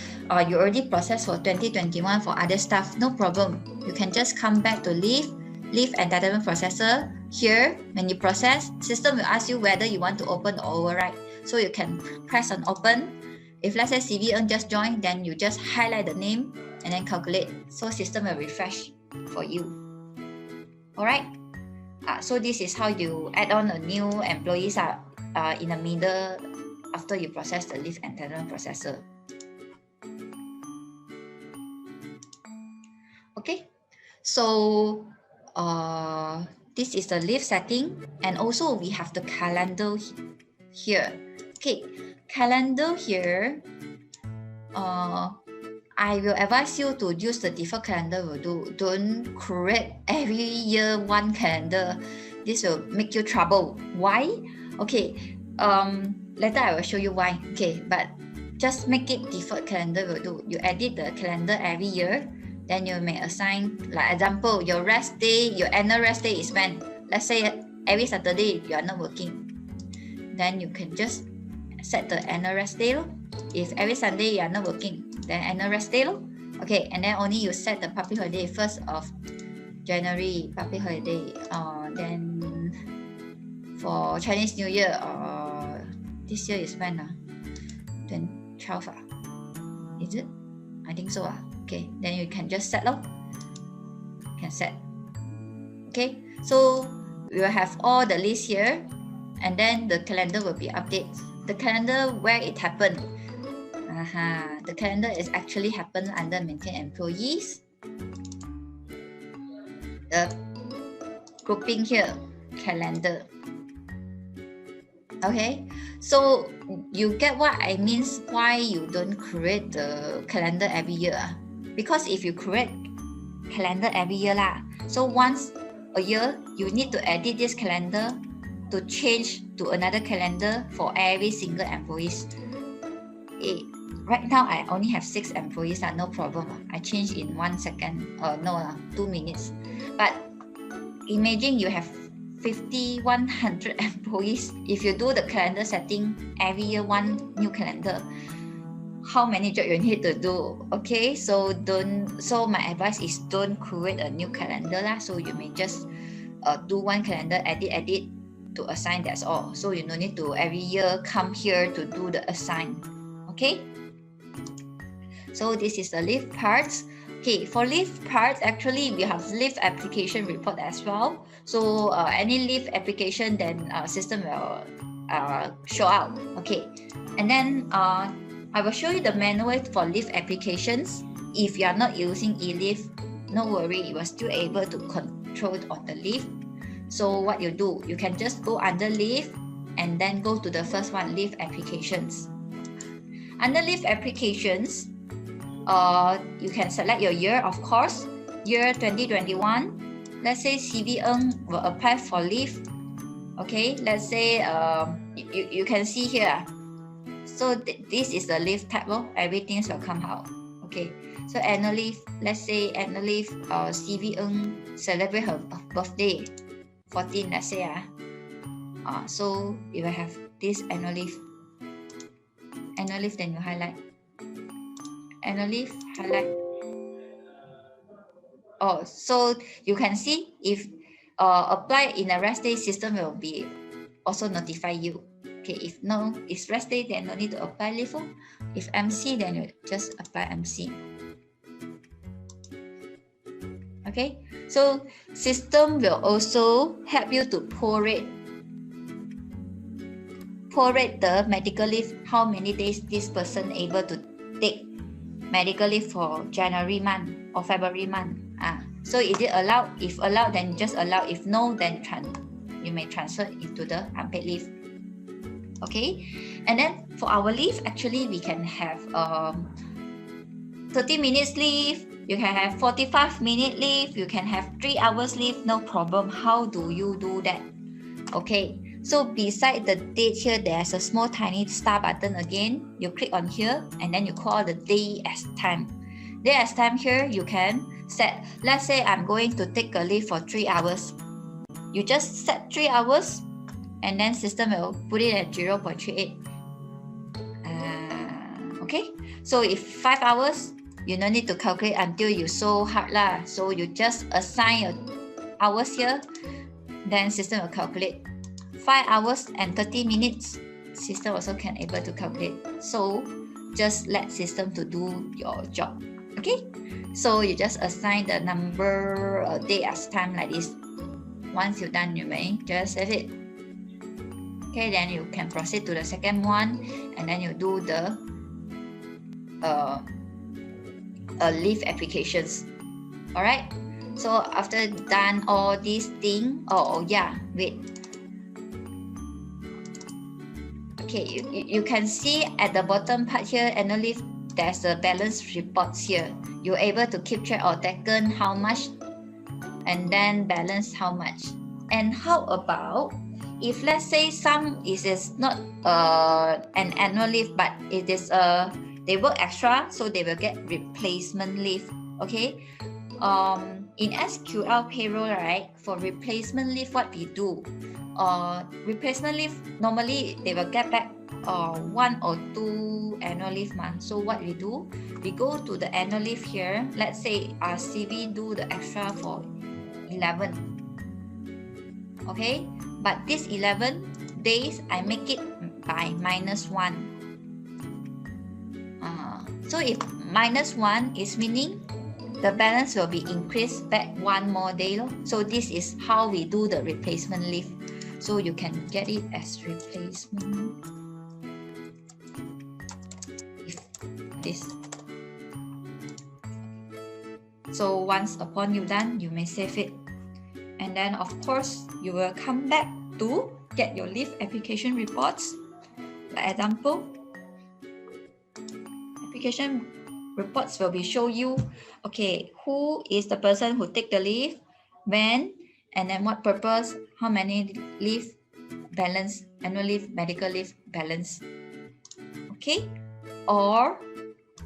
you already processed for 2021 for other stuff, no problem. You can just come back to leave entitlement processor. Here, when you process, system will ask you whether you want to open or override. So you can press on open. If let's say CVN just joined, then you just highlight the name and then calculate. So system will refresh for you. Alright. So this is how you add on a new employees in the middle after you process the leave entitlement processor. Okay, so this is the leave setting, and also we have the calendar here. Okay, calendar here. I will advise you to use the default calendar will do. Don't create every year one calendar. This will make you trouble. Why? Okay, later I will show you why. Okay, but just make it default calendar will do. You edit the calendar every year, then you may assign, like example, your rest day, your annual rest day is when? Let's say every Saturday you are not working. Then you can just set the annual rest day. If every Sunday you are not working, then annual rest day. Okay, and then only you set the public holiday 1st of January, public holiday. Then for Chinese New Year, this year is when? 12. Is it? I think so. Okay, then you can just set. Can set. Okay, so we will have all the list here, and then the calendar will be updated. The calendar where it happened. The calendar is actually happened under maintain employees. The grouping here, calendar. Okay, so you get what I mean why you don't create the calendar every year. Because if you create calendar every year so once a year you need to edit this calendar to change to another calendar for every single employees. Right now I only have 6 employees, no problem. I change in 1 second, 2 minutes. But imagine you have 50, 100 employees, if you do the calendar setting every year, one new calendar, how many jobs you need to do? Okay, so my advice is don't create a new calendar lah. So you may just do one calendar, edit to assign, that's all. So you no need to every year come here to do the assign. Okay, so this is the leave parts. Okay, for leave parts, actually we have leave application report as well. So any leave application, then system will show out. Okay, and then I will show you the manual for leave applications. If you are not using eLeave, no worry, you are still able to control on the leave. So what you do, you can just go under leave and then go to the first one, leave applications. Under leave applications, you can select your year, of course, year 2021. Let's say CV Ng will apply for leave. Okay, let's say you can see here. So this is the leave type, everything will come out. Okay, so annual leave, let's say annual leave, CV Ng celebrate her birthday, 14, let's say. So you will have this annual leave. Annual leave, then you highlight. Annual leave, highlight. Oh, so you can see if apply in a rest day, system will be also notify you. Okay, if no, it's rest day, then no need to apply leave. If MC, then you just apply MC. Okay, so system will also help you to prorate the medical leave, how many days this person able to take medical leave for January month or February month. So is it allowed? If allowed, then just allow. If no, then you may transfer into the unpaid leave. Okay, and then for our leave, actually we can have 30 minutes leave, you can have 45-minute leave, you can have 3 hours leave, no problem. How do you do that? Okay, so beside the date here, there's a small tiny star button again. You click on here and then you call the day as time. Day as time here, you can set, let's say I'm going to take a leave for 3 hours. You just set 3 hours and then system will put it at 0.38. Okay, so if 5 hours, you don't need to calculate until you so hard lah. So you just assign your hours here, then system will calculate. 5 hours and 30 minutes, system also can able to calculate. So just let system to do your job. Okay, so you just assign the number day as time like this. Once you're done, you may just save it. Okay, then you can proceed to the second one, and then you do the leave applications. All right. So after done all these things, wait. Okay, you can see at the bottom part here, annual leave, there's the balance reports here. You're able to keep track or taken how much, and then balance how much. And how about if let's say some is not an annual leave, but it is they work extra, so they will get replacement leave. Okay, in SQL payroll, right, for replacement leave, what we do, replacement leave normally they will get back 1 or 2 annual leave months. So what we do, we go to the annual leave here. Let's say our CV do the extra for 11. Okay, but this 11 days I make it by -1. So if -1 is meaning the balance will be increased back 1 more day. So this is how we do the replacement leave. So you can get it as replacement if this. So once upon you done, you may save it. And then of course, you will come back to get your leave application reports. For example, application reports will be show you, okay, who is the person who take the leave, when, and then what purpose, how many leave balance, annual leave, medical leave balance. Okay, or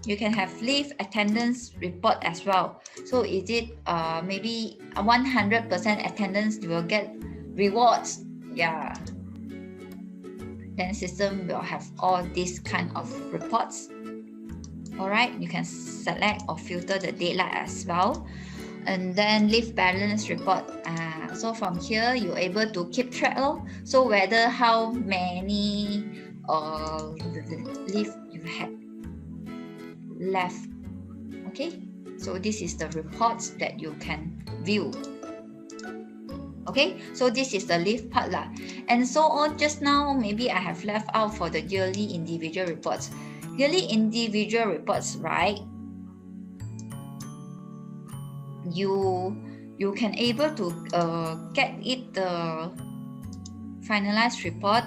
you can have leave attendance report as well. So is it maybe 100% attendance, you will get rewards. Yeah. Then system will have all these kind of reports. All right, you can select or filter the daylight as well. And then leave balance report. So from here, you're able to keep track. So whether how many leave you had left. Okay, so this is the reports that you can view. Okay, so this is the leave part lah. And so on, just now, maybe I have left out for the yearly individual reports. Yearly individual reports, right? You can able to get it the finalized report.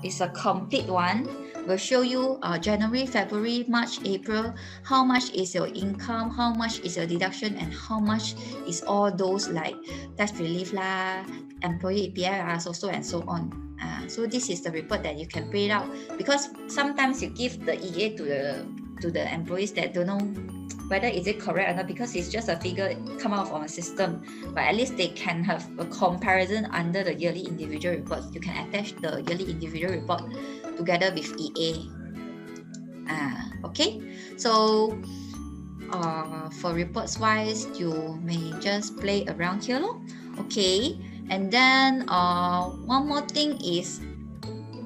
It's a complete one. Will show you January, February, March, April, how much is your income, how much is your deduction, and how much is all those like tax relief lah, employee EPF so and so on. So this is the report that you can print out, because sometimes you give the EA to the employees that don't know whether is it correct or not, because it's just a figure come out from a system, but at least they can have a comparison under the yearly individual reports. You can attach the yearly individual report together with EA. Okay, so for reports wise, you may just play around here. Okay, and then one more thing is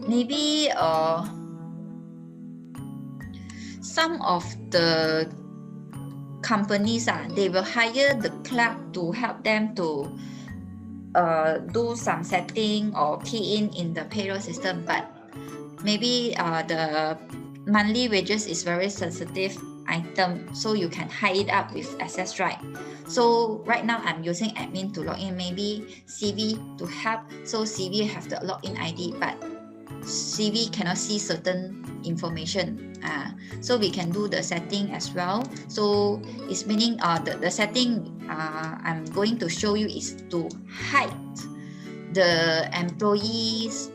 maybe some of the companies they will hire the clerk to help them to do some setting or key in the payroll system, but maybe the monthly wages is very sensitive item, so you can hide it up with access right. So right now I'm using admin to log in, maybe CV to help, so CV have the login ID, but CV cannot see certain information. So we can do the setting as well. So it's meaning the setting I'm going to show you is to hide the employees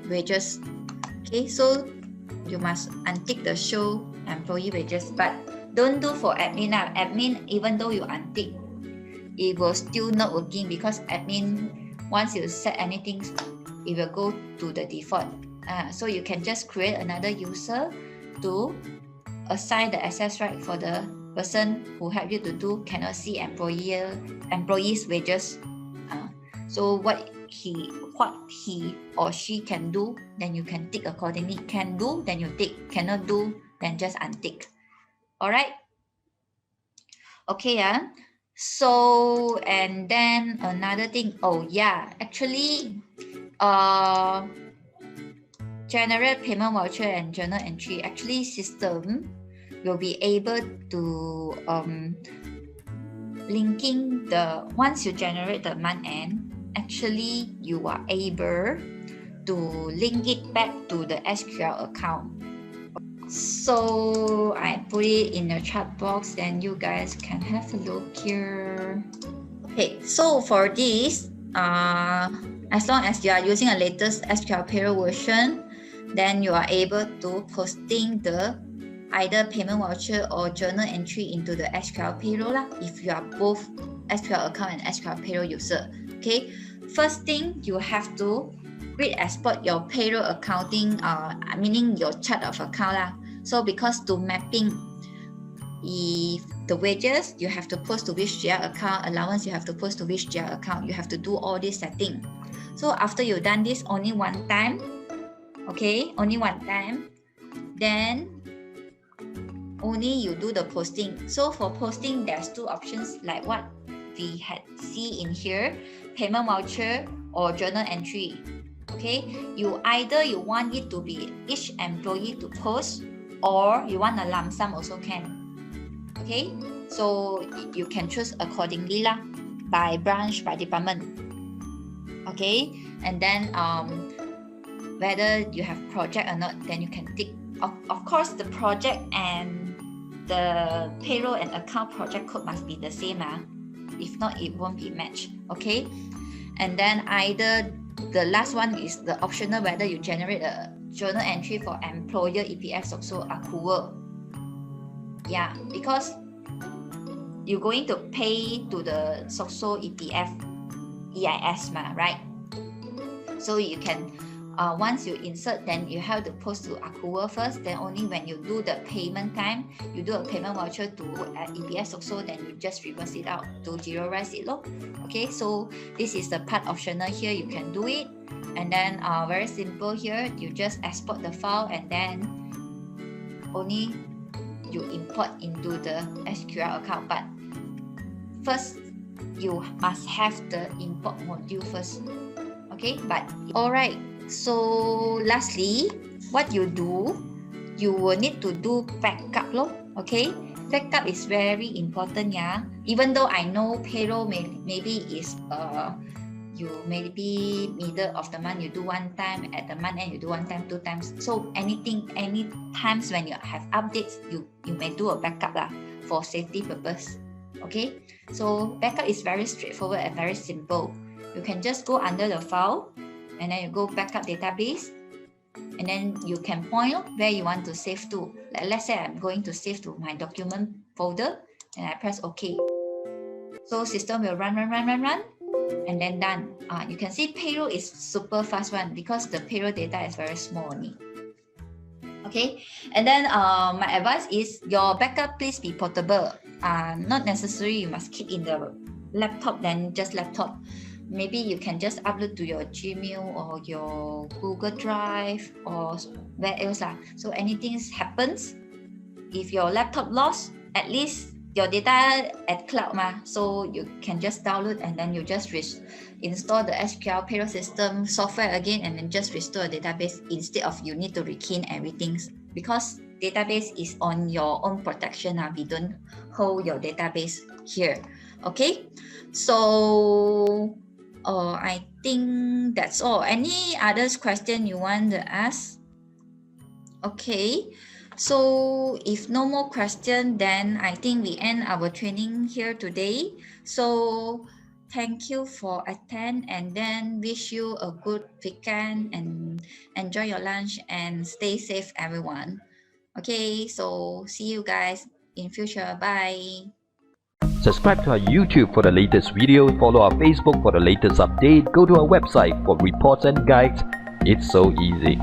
wages. Okay, so you must untick the show employee wages, but don't do for admin. Admin, even though you untick, it will still not working, because admin, once you set anything, it will go to the default. So you can just create another user to assign the access right for the person who help you to do cannot see employees wages. So what he or she can do, then you can tick accordingly. Can do, then you tick. Cannot do, then just untick. All right. Okay. So, and then another thing. Oh yeah, actually, generate payment voucher and journal entry. Actually, system will be able to linking the once you generate the month end. Actually, you are able to link it back to the SQL account. So I put it in the chat box, then you guys can have a look here. Okay, so for this, as long as you are using a latest SQL payroll version, then you are able to posting the either payment voucher or journal entry into the SQL payroll if you are both SQL account and SQL payroll user. Okay, first thing you have to read export your payroll accounting, meaning your chart of account So because to mapping, if the wages you have to post to which GL account, allowance you have to post to which GL account, you have to do all this setting. So after you've done this only one time, okay, only one time, then only you do the posting. So for posting, there's two options like what we had see in here, payment voucher or journal entry. Okay, you want it to be each employee to post, or you want a lump sum also can. Okay, so you can choose accordingly by branch, by department. Okay, and then whether you have project or not, then you can tick. Of course, the project and the payroll and account project code must be the same. If not, it won't be matched. Okay, and then either the last one is the optional, whether you generate a journal entry for employer EPF also accrual. Yeah, because you're going to pay to the SOXO EPF EIS, right? So you can, once you insert, then you have to post to accrual first. Then only when you do the payment time, you do a payment voucher to EPS also, then you just reverse it out to GeroRest it. Okay, so this is the part optional here. You can do it. And then very simple here, you just export the file and then only you import into the SQL account. But first, you must have the import module first. Okay, but alright, so lastly, what you do, you will need to do backup. Okay, backup is very important, yeah. Even though I know payroll maybe is you maybe middle of the month you do one time, at the month end you do one time, 2 times. So any times when you have updates, you may do a backup for safety purpose. Okay, so backup is very straightforward and very simple. You can just go under the file and then you go backup database, and then you can point where you want to save to. Like, let's say I'm going to save to my document folder, and I press OK. So system will run, and then done. You can see payroll is super fast one because the payroll data is very small only. Okay, and then my advice is your backup please be portable. Not necessary you must keep in the laptop, then just laptop. Maybe you can just upload to your Gmail or your Google Drive or where else. So anything happens, if your laptop lost, at least your data at cloud so you can just download and then you just install the SQL payroll system software again and then just restore a database instead of you need to rekey everything, because database is on your own protection. We don't hold your database here. Okay, so I think that's all. Any other question you want to ask? Okay, so if no more question, then I think we end our training here today. So thank you for attend, and then wish you a good weekend and enjoy your lunch and stay safe everyone. Okay, so see you guys in future. Bye. Subscribe to our YouTube for the latest video, follow our Facebook for the latest update, go to our website for reports and guides. It's so easy.